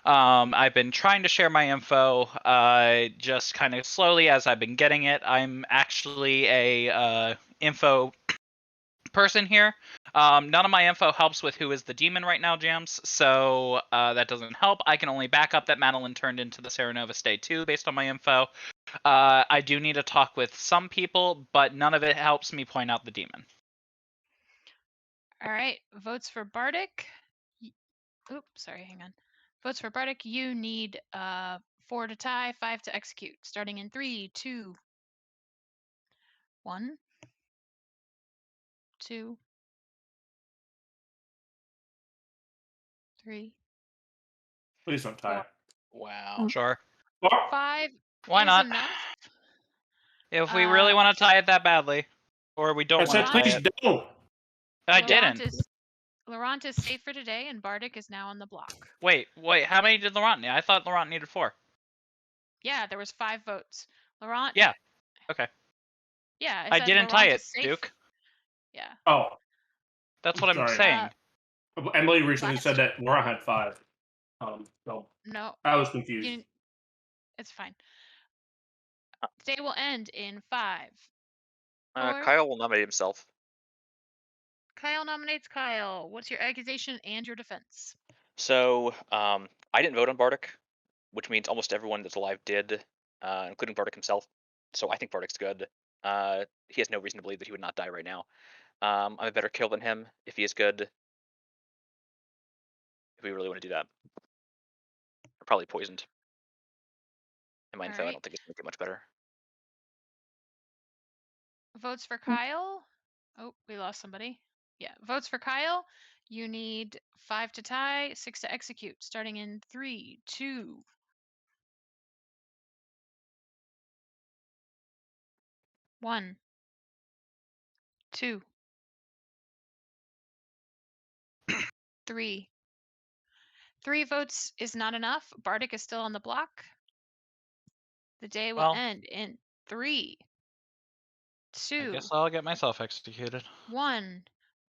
G: I've been trying to share my info just kind of slowly as I've been getting it. I'm actually a info person here. None of my info helps with who is the demon right now, Jams, so that doesn't help. I can only back up that Madeline turned into the Serenova Stay 2 based on my info. I do need to talk with some people, but none of it helps me point out the demon.
B: All right, votes for Bardic. Oops, sorry, hang on. Votes for Bardic, you need 4 to tie, 5 to execute. Starting in 3, 2, 1, 2, 3.
H: Please don't tie.
G: Wow. Sure.
B: 5
G: Why
B: is
G: not?
B: enough.
G: If we really want to tie it that badly, or we don't
H: I
G: want
H: said
G: to tie
H: please
G: it.
H: don't.
G: I
B: Laurent
G: didn't.
B: Laurent is safe for today, and Bardic is now on the block.
G: Wait. How many did Laurent need? I thought Laurent needed 4.
B: Yeah, there was 5 votes. Laurent.
G: Yeah. Okay.
B: Yeah,
G: I
B: said
G: didn't tie
B: Laurent
G: it,
B: is safe.
G: Duke.
B: Yeah.
H: Oh.
G: That's what I'm
H: Sorry.
G: saying.
H: Emily recently said that Laura had 5. So
B: No.
H: I was confused.
B: It's fine. Day will end in 5, 4.
M: Kyle will nominate himself.
B: Kyle nominates Kyle. What's your accusation and your defense?
M: So I didn't vote on Bardic, which means almost everyone that's alive did, including Bardic himself. So I think Bardic's good. He has no reason to believe that he would not die right now. I'm a better kill than him if he is good. If we really want to do that. I'm probably poisoned. And my info, I don't think it's going to get much better.
B: Votes for Kyle. Oh, we lost somebody. Yeah, votes for Kyle. You need 5 to tie, 6 to execute. Starting in 3, 2. 1, 2, 3. 3 votes is not enough. Bardic is still on the block. The day will end in 3, 2.
G: I guess I'll get myself executed.
B: 1.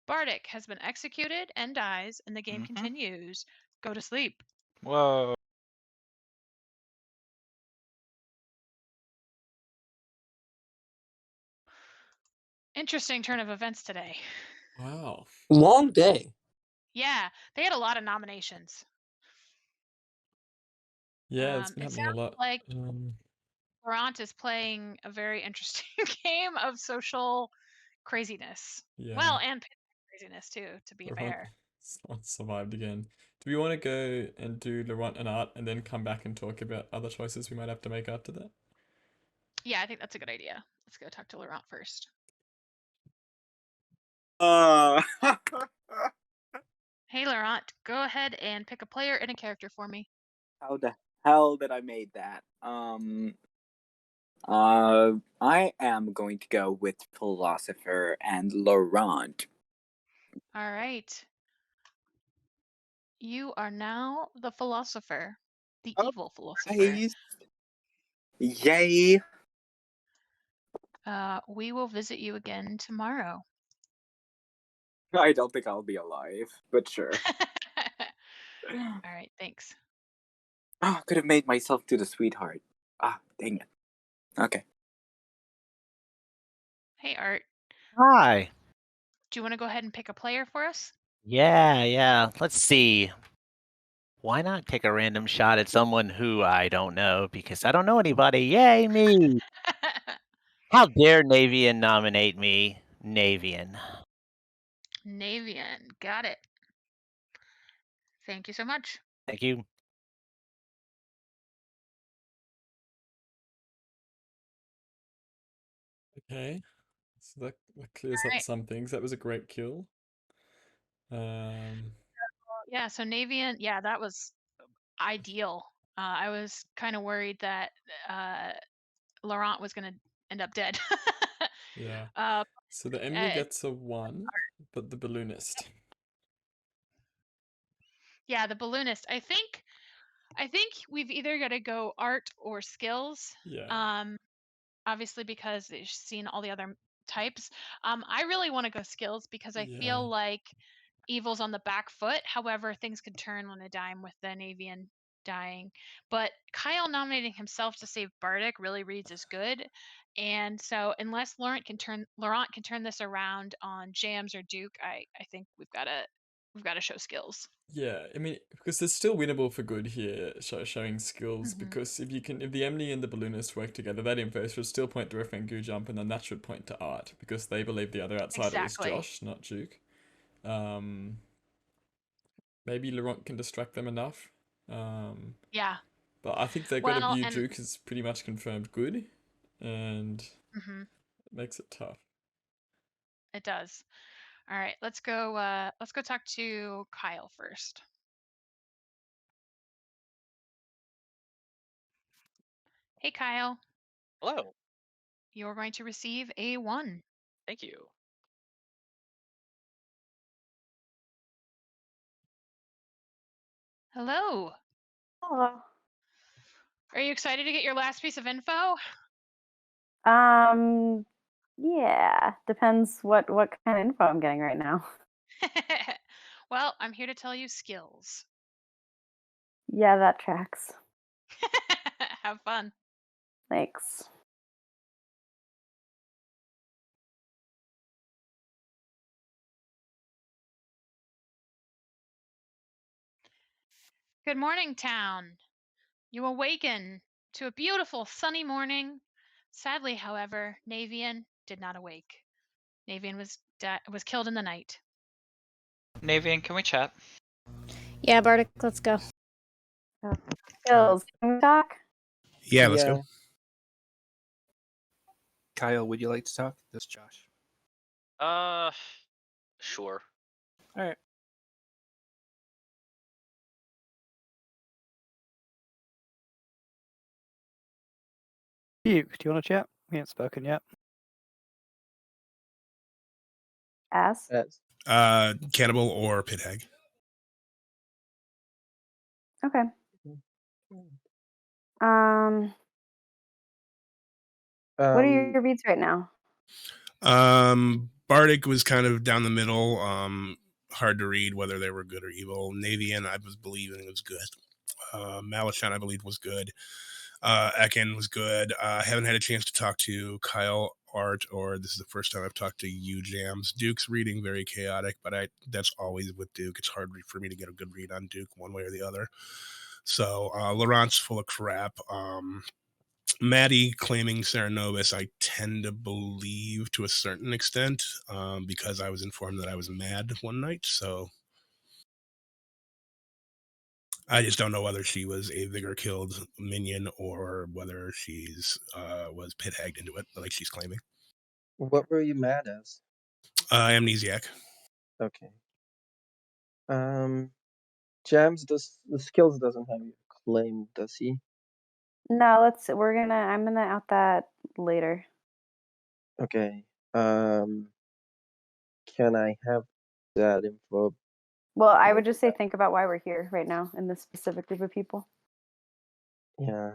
B: Bardic has been executed and dies, and the game continues. Go to sleep.
G: Whoa.
B: Interesting turn of events today.
C: Wow.
A: Long day.
B: Yeah, they had a lot of nominations.
C: Yeah, it's been
B: It
C: happening a
B: sounds
C: lot.
B: like Laurent is playing a very interesting game of social craziness.
C: Yeah.
B: Well, and craziness too, to be fair.
C: Laurent survived again. Do we want to go and do Laurent and Art and then come back and talk about other choices we might have to make after that?
B: Yeah, I think that's a good idea. Let's go talk to Laurent first. Hey, Laurent, go ahead and pick a player and a character for me.
F: How the hell did I make that? I am going to go with Philosopher and Laurent.
B: All right. You are now the Philosopher, the evil Philosopher.
F: Yay!
B: We will visit you again tomorrow.
F: I don't think I'll be alive, but sure.
B: All right, thanks.
F: I could have made myself to the sweetheart. Dang it. Okay.
B: Hey, Art.
N: Hi.
B: Do you want to go ahead and pick a player for us?
N: Yeah. Let's see. Why not take a random shot at someone who I don't know because I don't know anybody? Yay, me. How dare Navian nominate me? Navian.
B: Navian. Got it. Thank you so much.
N: Thank you.
C: Okay. So that clears up
B: Alright.
C: some things. That was a great kill.
B: Yeah, so Navian, yeah, that was ideal. I was kind of worried that Laurent was going to end up dead.
C: Yeah.
B: uh,
C: So the Emily gets a 1, but the balloonist.
B: yeah, the balloonist. I think we've either got to go art or skills.
C: Yeah.
B: Obviously because they've seen all the other types. I really want to go skills because I
C: Yeah.
B: feel like evil's on the back foot. However, things could turn on a dime with the Navian dying. But Kyle nominating himself to save Bardic really reads as good. And so unless Laurent can turn this around on Jams or Duke, I think we've got to show skills.
C: Yeah, I mean, because it's still winnable for good here, showing skills, because if the Emily and the balloonist work together, that info should still point to a Fengu jump, and then that should point to Art, because they believe the other outsider
B: Exactly.
C: is Josh, not Duke. Maybe Laurent can distract them enough.
B: Yeah.
C: But I think they've got a view Duke is pretty much confirmed good, and it makes it tough.
B: It does. All right, let's go talk to Kyle first. Hey, Kyle.
M: Hello.
B: You're going to receive a 1.
M: Thank you.
B: Hello.
K: Hello.
B: Are you excited to get your last piece of info?
K: Yeah. Depends what kind of info I'm getting right now.
B: Well, I'm here to tell you skills.
K: Yeah, that tracks.
B: Have fun.
K: Thanks.
B: Good morning, town. You awaken to a beautiful sunny morning. Sadly, however, Navian did not awake. Navian was killed in the night.
G: Navian, can we chat?
L: Yeah, Bardic, let's go.
K: Skills. Can we talk?
I: Yeah, let's go.
D: Kyle, would you like to talk? This is Josh.
M: Sure.
D: All right.
O: Duke, do you want to chat? We haven't spoken yet.
K: Ass.
I: Cannibal or pit hag.
K: Okay. What are your beats right now?
I: Bardic was kind of down the middle. Hard to read whether they were good or evil. Navian, I was believing it was good. Malashan, I believe, was good. Ekin was good. I haven't had a chance to talk to Kyle, Art, or this is the first time I've talked to you, Jams. Duke's reading very chaotic, but that's always with Duke. It's hard for me to get a good read on Duke one way or the other. So Laurent's full of crap. Maddie claiming Serenovus, I tend to believe to a certain extent because I was informed that I was mad one night. So I just don't know whether she was a vigor killed minion or whether she's was pit hagged into it, like she's claiming.
J: What were you mad as?
I: Amnesiac.
J: Okay. Jams, the skills doesn't have your claim, does he?
K: No, I'm gonna out that later.
J: Okay. Can I have that info?
K: Well, I would just say think about why we're here right now in this specific group of people.
J: Yeah.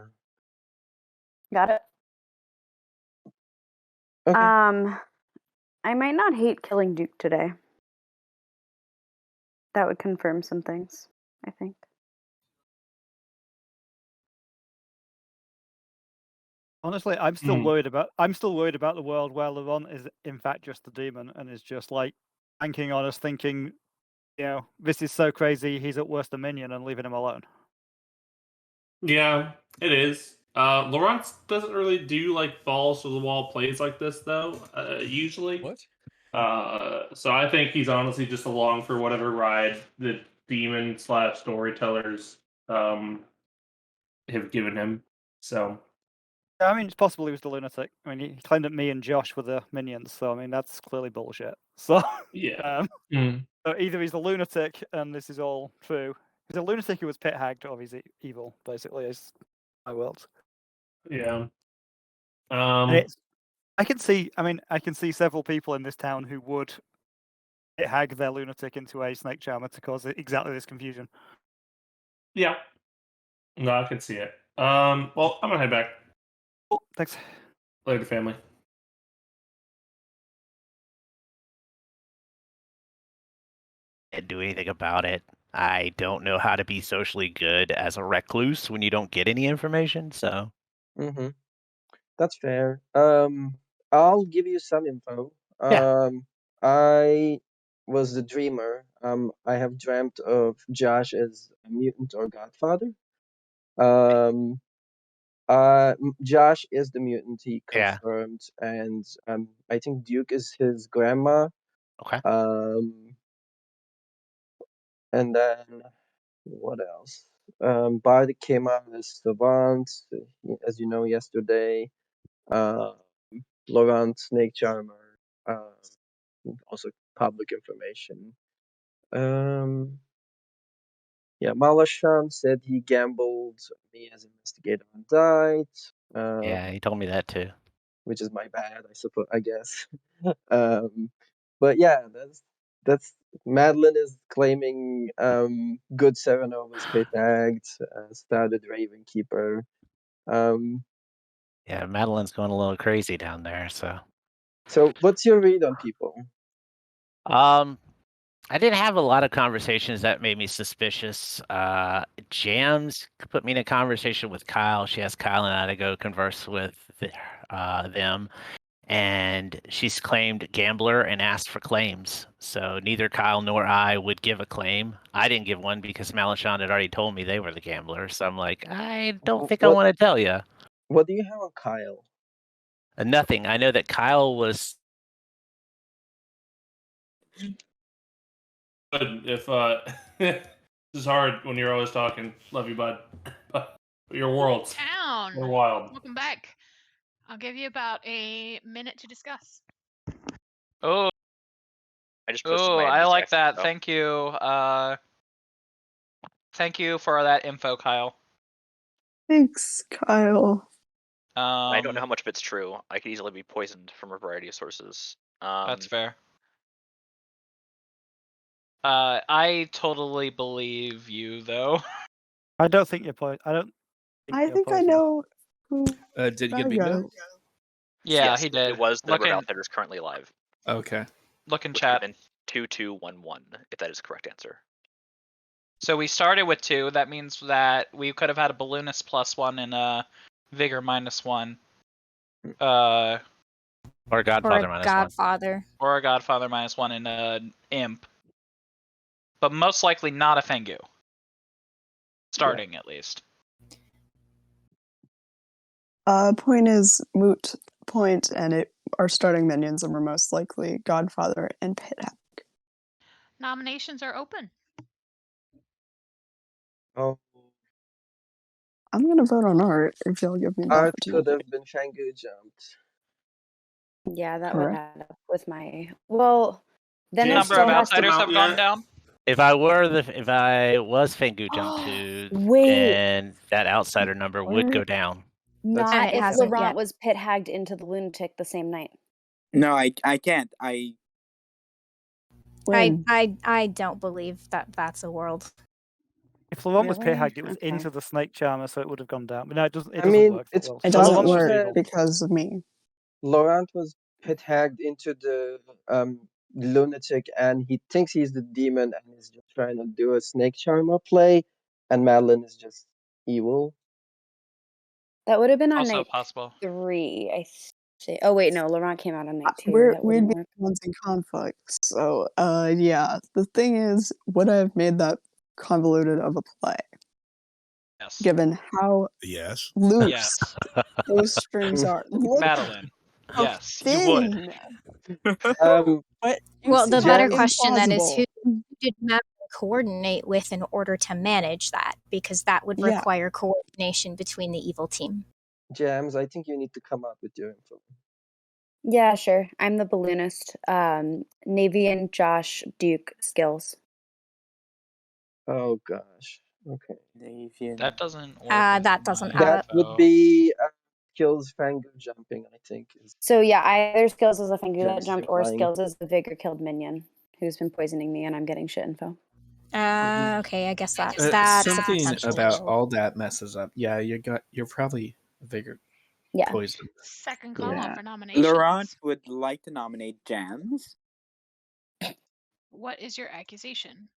K: Got it?
J: Okay.
K: I might not hate killing Duke today. That would confirm some things, I think.
O: Honestly, I'm still
H: Mm.
O: worried about the world where Laurent is in fact just the demon and is just like banking on us thinking, this is so crazy, he's at worst a minion, and leaving him alone.
H: Yeah, it is. Laurent doesn't really do like balls to the wall plays like this though. Usually.
C: What?
H: So I think he's honestly just along for whatever ride the demon / storytellers have given him. So
O: I mean, it's possible he was the lunatic. I mean, he claimed that me and Josh were the minions, so I mean, that's clearly bullshit. So,
H: yeah. Mm.
O: so either he's a lunatic and this is all true. He's a lunatic who was pit hagged, or he's evil. Basically, is my world.
H: Yeah.
O: And it's, I can see several people in this town who would pit hag their lunatic into a snake charmer to cause exactly this confusion.
H: Yeah. No, I can see it. Well, I'm gonna head back.
O: Cool, thanks.
H: Later, family.
N: Can't do anything about it. I don't know how to be socially good as a recluse when you don't get any information, so.
J: Mm-hmm. That's fair. I'll give you some info.
N: Yeah.
J: I was the dreamer. I have dreamt of Josh as a mutant or godfather. Josh is the mutant, he
N: Yeah.
J: confirmed, and I think Duke is his grandma.
N: Okay.
J: And then what else? Bardic came out as Savant, as you know, yesterday. Laurent, Snake Charmer, also public information. Yeah, Malasham said he gambled me as investigator and died.
N: Yeah, he told me that too.
J: Which is my bad, I suppose. I guess. But yeah, that's Madeline is claiming good Serenova was pit tagged, started Raven Keeper.
N: Yeah, Madeline's going a little crazy down there, so.
J: So what's your read on people?
N: I didn't have a lot of conversations that made me suspicious. Jams put me in a conversation with Kyle. She asked Kyle and I to go converse with them, and she's claimed gambler and asked for claims. So neither Kyle nor I would give a claim. I didn't give one because Malachon had already told me they were the gamblers. So I'm like, I don't think I want to tell you.
J: What do you have on Kyle?
N: Nothing. I know that Kyle was.
H: If this is hard when you're always talking. Love you, bud. Your worlds
B: Town.
H: are wild.
B: Welcome back. I'll give you about a minute to discuss.
G: Oh.
M: I just posted my
G: I like
M: amnesiac
G: that.
M: info.
G: Thank you. Thank you for that info, Kyle.
E: Thanks, Kyle.
M: I don't know how much of it's true. I could easily be poisoned from a variety of sources.
G: That's fair. I totally believe you, though.
O: I don't think you're poisoned.
E: I think I know who.
P: Did you get
E: that
P: bingo?
E: guy.
G: Yeah,
M: yes,
G: he did.
M: It was the
G: Look
M: number of
G: in-
M: outsiders currently alive.
P: Okay.
G: Look in
M: Which
G: chat.
M: would have been 2211, if that is the correct answer.
G: So we started with 2. That means that we could have had a balloonist +1 and a vigor -1.
N: Or Godfather
L: Or a
N: -1.
L: Godfather.
G: Or a Godfather -1 and an imp. But most likely not a Fengu. Starting at least.
E: Point is moot point, and our starting minions are most likely Godfather and Pit Hack.
B: Nominations are open.
J: Oh,
E: I'm gonna vote on Art if y'all give me the
J: Art could
E: opportunity.
J: have been Fangu jumped.
K: Yeah, that
E: Correct.
K: would add up with my. Well, then
G: The
K: there
G: number
K: still
G: of
K: has to
G: outsiders
K: be.
G: have gone down.
N: If I was Fengu jump to,
K: Wait.
N: then that outsider number would go down.
K: Not
L: And it
K: if
L: hasn't
K: Laurent
L: yet.
K: was pit hagged into the lunatic the same night.
F: No, I can't.
L: I don't believe that that's a world.
O: If Laurent was pit
K: Really?
O: hagged, it was
K: Okay.
O: into the snake charmer, so it would have gone down. But no, it doesn't. It
J: I
O: doesn't
J: mean,
O: work.
J: it's
E: It doesn't
O: Laurent's just
E: work
O: evil.
E: because of me.
J: Laurent was pit hagged into the lunatic, and he thinks he's the demon, and he's just trying to do a snake charmer play, and Madeline is just evil.
K: That would have been on
G: Also
K: night
G: possible.
K: 3, I think. Oh wait, no, Laurent came out on night 2. That
E: We'd
K: wouldn't
E: be
K: work.
E: the ones in conflict. So, yeah. The thing is, would I have made that convoluted of a play,
G: Yes.
E: given how
I: Yes.
E: loose
G: Yes.
E: those strings are? Look
G: Madeline.
E: how
G: Yes, you would.
E: thin.
J: Um,
L: Well, the better
E: Jam-
L: question then is who
E: implausible.
L: did Madeline coordinate with in order to manage that? Because that would
E: Yeah.
L: require coordination between the evil team.
J: Jams, I think you need to come up with your info.
K: Yeah, sure. I'm the balloonist. Navy and Josh Duke skills.
J: Oh gosh. Okay.
G: That doesn't work.
L: That doesn't add
J: That
L: up.
J: would be kills Fango jumping, I think. Is
K: So yeah, either skills as a Fangu that
J: Jams
K: jumped, or
J: implying.
K: skills as the Vigor killed minion who's been poisoning me, and I'm getting shit info.
L: Okay, I guess that's
D: Something
L: a potential.
D: about all that messes up. Yeah, you're probably Vigor
K: Yeah.
D: poisoned.
B: Second call
F: Yeah.
B: for nominations.
F: Laurent would like to nominate Jams.
B: What is your accusation?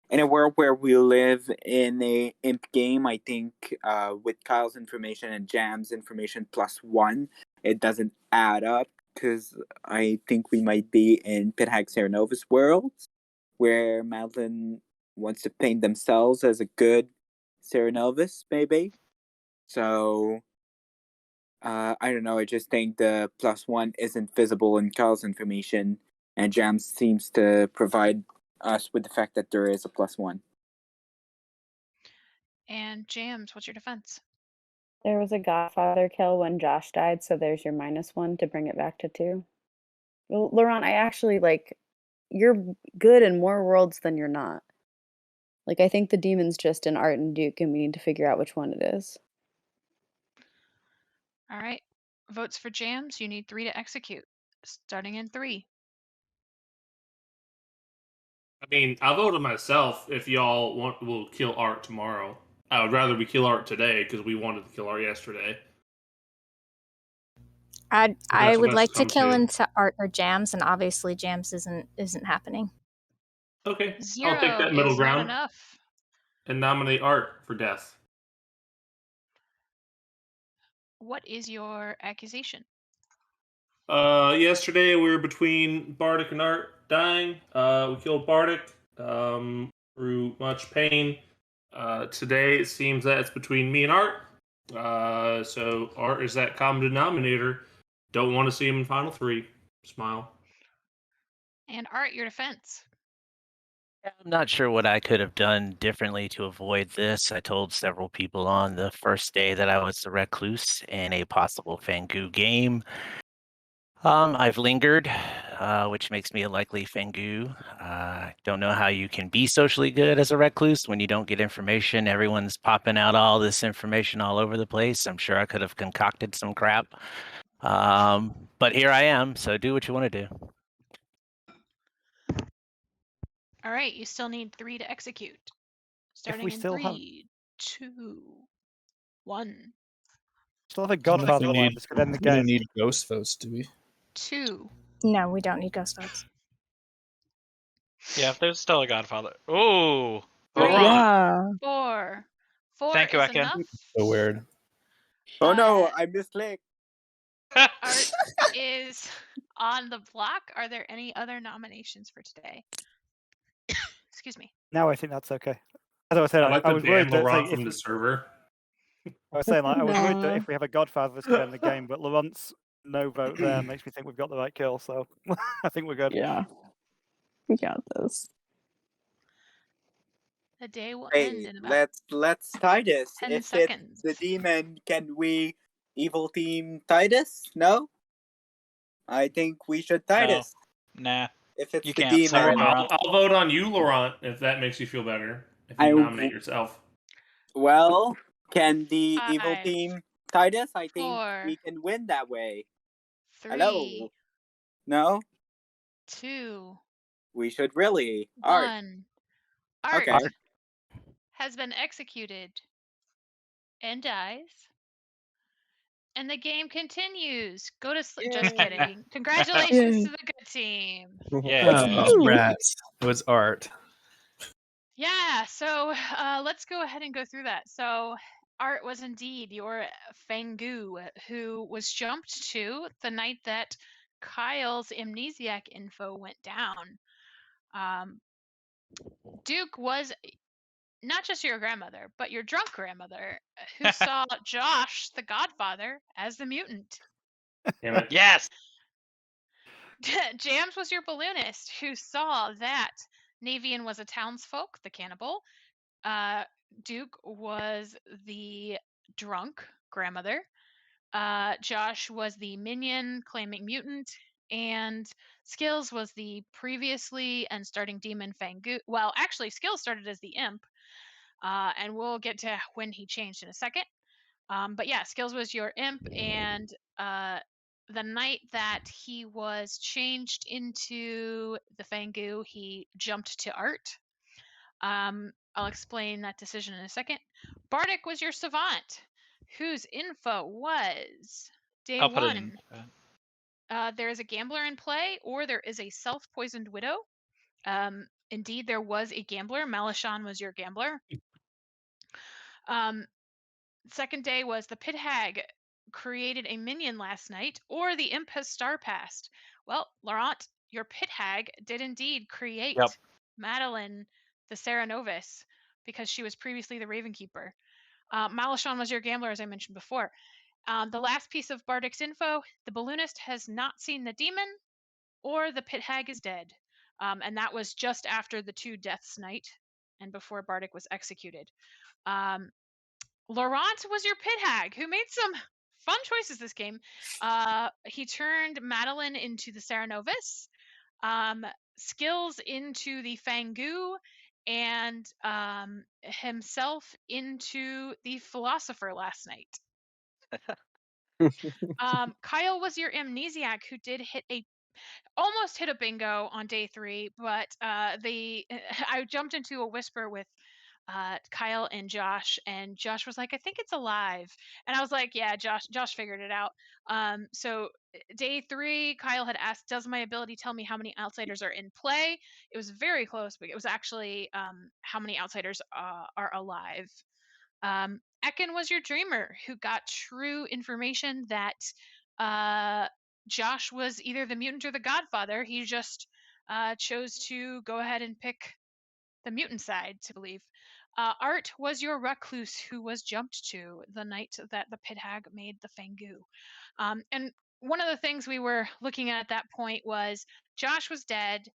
F: In a world where we live in a imp game, I think with Kyle's information and Jam's information +1, it doesn't add up, because I think we might be in Pinhag Serenova's world, where Madeline wants to paint themselves as a good Serenovus, maybe. So, I don't know, I just think the +1 isn't visible in Kyle's information, and Jam seems to provide us with the fact that there is a +1.
B: And Jams, what's your defense?
K: There was a Godfather kill when Josh died, so there's your -1 to bring it back to 2. Well, Laurent, I actually you're good in more worlds than you're not. I think the demon's just in Art and Duke, and we need to figure out which one it is.
B: All right. Votes for Jams. You need 3 to execute. Starting in 3.
H: I mean, I'll vote on myself if y'all will kill Art tomorrow. I would rather we kill Art today because we wanted to kill Art yesterday.
L: I would
H: what
L: like
H: it's
L: to
H: come
L: kill
H: to.
L: into Art or Jams, and obviously Jams isn't happening.
H: Okay,
B: 0
H: I'll take that middle
B: is not
H: ground
B: enough.
H: and nominate Art for death.
B: What is your accusation?
H: Yesterday we were between Bardic and Art dying. We killed Bardic through much pain. Today it seems that it's between me and Art. So Art is that common denominator. Don't want to see him in Final 3. Smile.
B: And Art, your defense.
N: I'm not sure what I could have done differently to avoid this. I told several people on the first day that I was the recluse in a possible Fangu game. I've lingered, which makes me a likely Fangu. Don't know how you can be socially good as a recluse when you don't get information. Everyone's popping out all this information all over the place. I'm sure I could have concocted some crap. But here I am, so do what you want to do.
B: All right, you still need 3 to execute. Starting
O: we
B: in
O: still
B: 3,
O: have-
B: 2, 1.
O: Still have a Godfather alive. This could end the
P: We don't
O: game.
P: need ghost votes, do we?
B: 2.
L: No, we don't need ghost votes.
G: Yeah, if there's still a Godfather. Oh,
B: 3,
G: Laurent.
B: 4. 4
G: Thank you,
B: is
G: Eke.
B: enough.
P: So weird.
F: Oh no, I misclicked.
B: Art is on the block. Are there any other nominations for today? Excuse me.
O: Now I think that's okay. As I said,
H: I'd like
O: I
H: to
O: was
H: ban
O: worried that
H: Laurent
O: if
H: from the server.
O: I was saying I was worried that
E: No.
O: if we have a Godfather, this could end the game. But Laurent's no vote there makes me think we've got the right kill. So I think we're good.
E: Yeah. We got this.
B: The day will end
F: Hey,
B: in about
F: let's tie this.
B: 10
F: If
B: seconds.
F: it's the demon, can we evil team tie this? No? I think we should tie
G: No.
F: this.
G: Nah.
F: If it's
G: You
F: the
G: can't.
F: demon.
G: Sorry, Laurent.
H: I'll vote on you, Laurent, if that makes you feel better. If you
F: I-
H: nominate yourself.
F: Well, can the evil
B: 5,
F: team tie this? I think
B: 4,
F: we can win that way.
B: 3,
F: Hello? No?
B: 2,
F: We should really. Art.
B: 1. Art
F: Okay.
B: has been executed and dies. And the game continues. Go to sleep. Just kidding. Congratulations to the good team.
G: Yeah.
P: Oh, rats. It was Art.
B: Yeah, so let's go ahead and go through that. So Art was indeed your Fangu, who was jumped to the night that Kyle's amnesiac info went down. Duke was not just your grandmother, but your drunk grandmother, who saw Josh, the godfather, as the mutant.
H: Damn it.
G: Yes.
B: Jams was your balloonist, who saw that Navian was a townsfolk, the cannibal. Duke was the drunk grandmother. Josh was the minion claiming mutant, and Skills was the previously and starting demon Fangu. Well, actually, Skills started as the imp, and we'll get to when he changed in a second. But yeah, Skills was your imp, and the night that he was changed into the Fangu, he jumped to Art. I'll explain that decision in a second. Bardic was your savant, whose info was day
G: I'll put it
B: one.
G: in.
B: There is a gambler in play, or there is a self-poisoned widow. Indeed, there was a gambler. Malachon was your gambler. Second day was the pit hag created a minion last night, or the imp has star passed. Well, Laurent, your pit hag did indeed create Madeline, the Sarah Novice, because she was previously the Raven Keeper. Malachon was your gambler, as I mentioned before. The last piece of Bardic's info, the balloonist has not seen the demon, or the pit hag is dead. And that was just after the 2 deaths night and before Bardic was executed. Laurent was your pit hag, who made some fun choices this game. He turned Madeline into the Sarah Novice, Skills into the Fangu, and himself into the Philosopher last night. Kyle was your amnesiac, who did almost hit a bingo on day 3, but I jumped into a whisper with Kyle and Josh was like, I think it's alive. And I was like, yeah, Josh figured it out. So day 3, Kyle had asked, does my ability tell me how many outsiders are in play? It was very close, but it was actually how many outsiders are alive. Ekin was your dreamer, who got true information that Josh was either the mutant or the godfather. He just chose to go ahead and pick the mutant side, to believe. Art was your recluse, who was jumped to the night that the pit hag made the Fangu. And one of the things we were looking at that point was Josh was dead.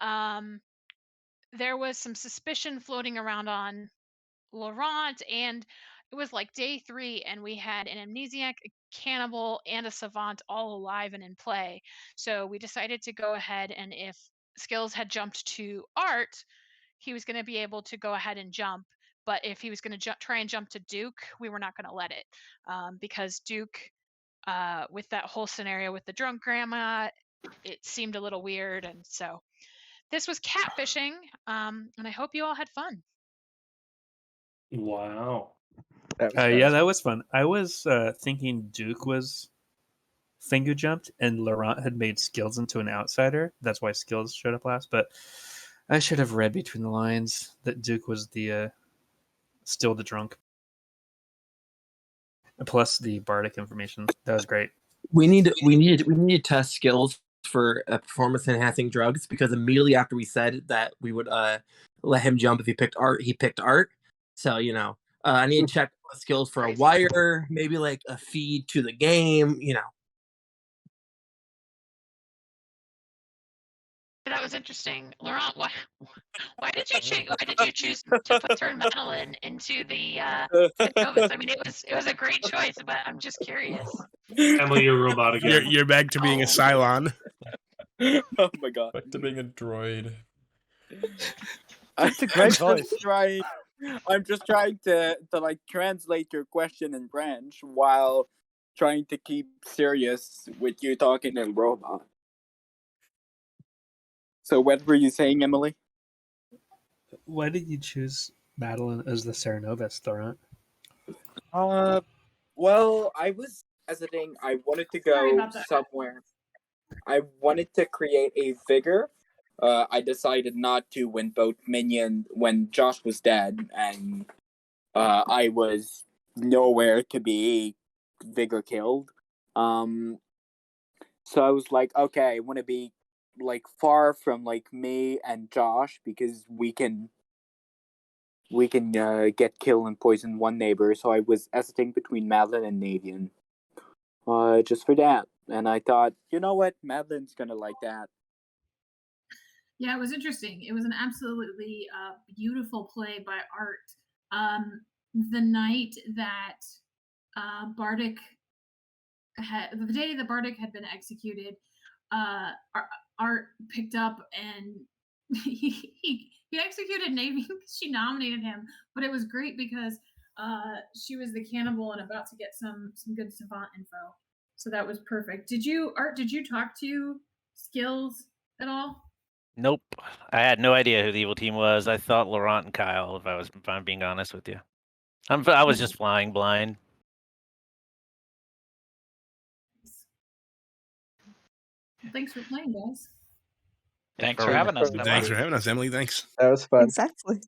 B: There was some suspicion floating around on Laurent, and it was like day 3, and we had an amnesiac, a cannibal, and a savant all alive and in play. So we decided to go ahead, and if Skills had jumped to Art, he was going to be able to go ahead and jump. But if he was going to try and jump to Duke, we were not going to let it, because Duke, with that whole scenario with the drunk grandma, it seemed a little weird. And so this was catfishing, and I hope you all had fun.
H: Wow.
D: Yeah, that was fun. I was thinking Duke was Fingu jumped and Laurent had made Skills into an outsider. That's why Skills showed up last. But I should have read between the lines that Duke was the still the drunk. Plus the bardic information. That was great.
A: We need to test Skills for performance enhancing drugs, because immediately after we said that we would let him jump if he picked Art, he picked Art. So I need to check Skills for a wire, maybe like a feed to the game.
B: That was interesting, Laurent. Why did you choose to turn Madeline into the Novus? I mean, it was a great choice, but I'm just curious.
H: Emily, you're a robot again.
I: You're back to being a Cylon.
F: Oh my god.
C: Back to being a droid.
O: It's a great voice.
F: I'm just trying to like translate your question in French while trying to keep serious with you talking in robot. So what were you saying, Emily?
D: Why did you choose Madeline as the Sarah Novice, Laurent?
F: Well, I was hesitating. I wanted to go somewhere. I wanted to create a vigor. I decided not to when Josh was dead, and I was nowhere to be Vigor killed. So I was like, okay, I want to be like far from like me and Josh because we can get killed and poison one neighbor. So I was hesitating between Madeline and Navian, just for that. And I thought, you know what, Madeline's gonna like that.
Q: Yeah, it was interesting. It was an absolutely beautiful play by Art. The night that Bardic the day that Bardic had been executed, Art picked up and he executed Navy because she nominated him. But it was great because she was the cannibal and about to get some good savant info. So that was perfect. Did you talk to Skills at all?
N: Nope. I had no idea who the evil team was. I thought Laurent and Kyle, if I'm being honest with you. I was just flying blind.
Q: Thanks for playing, guys.
G: Thanks for having us, Emily.
I: Thanks for having us, Emily. Thanks.
J: That was fun.
E: Exactly.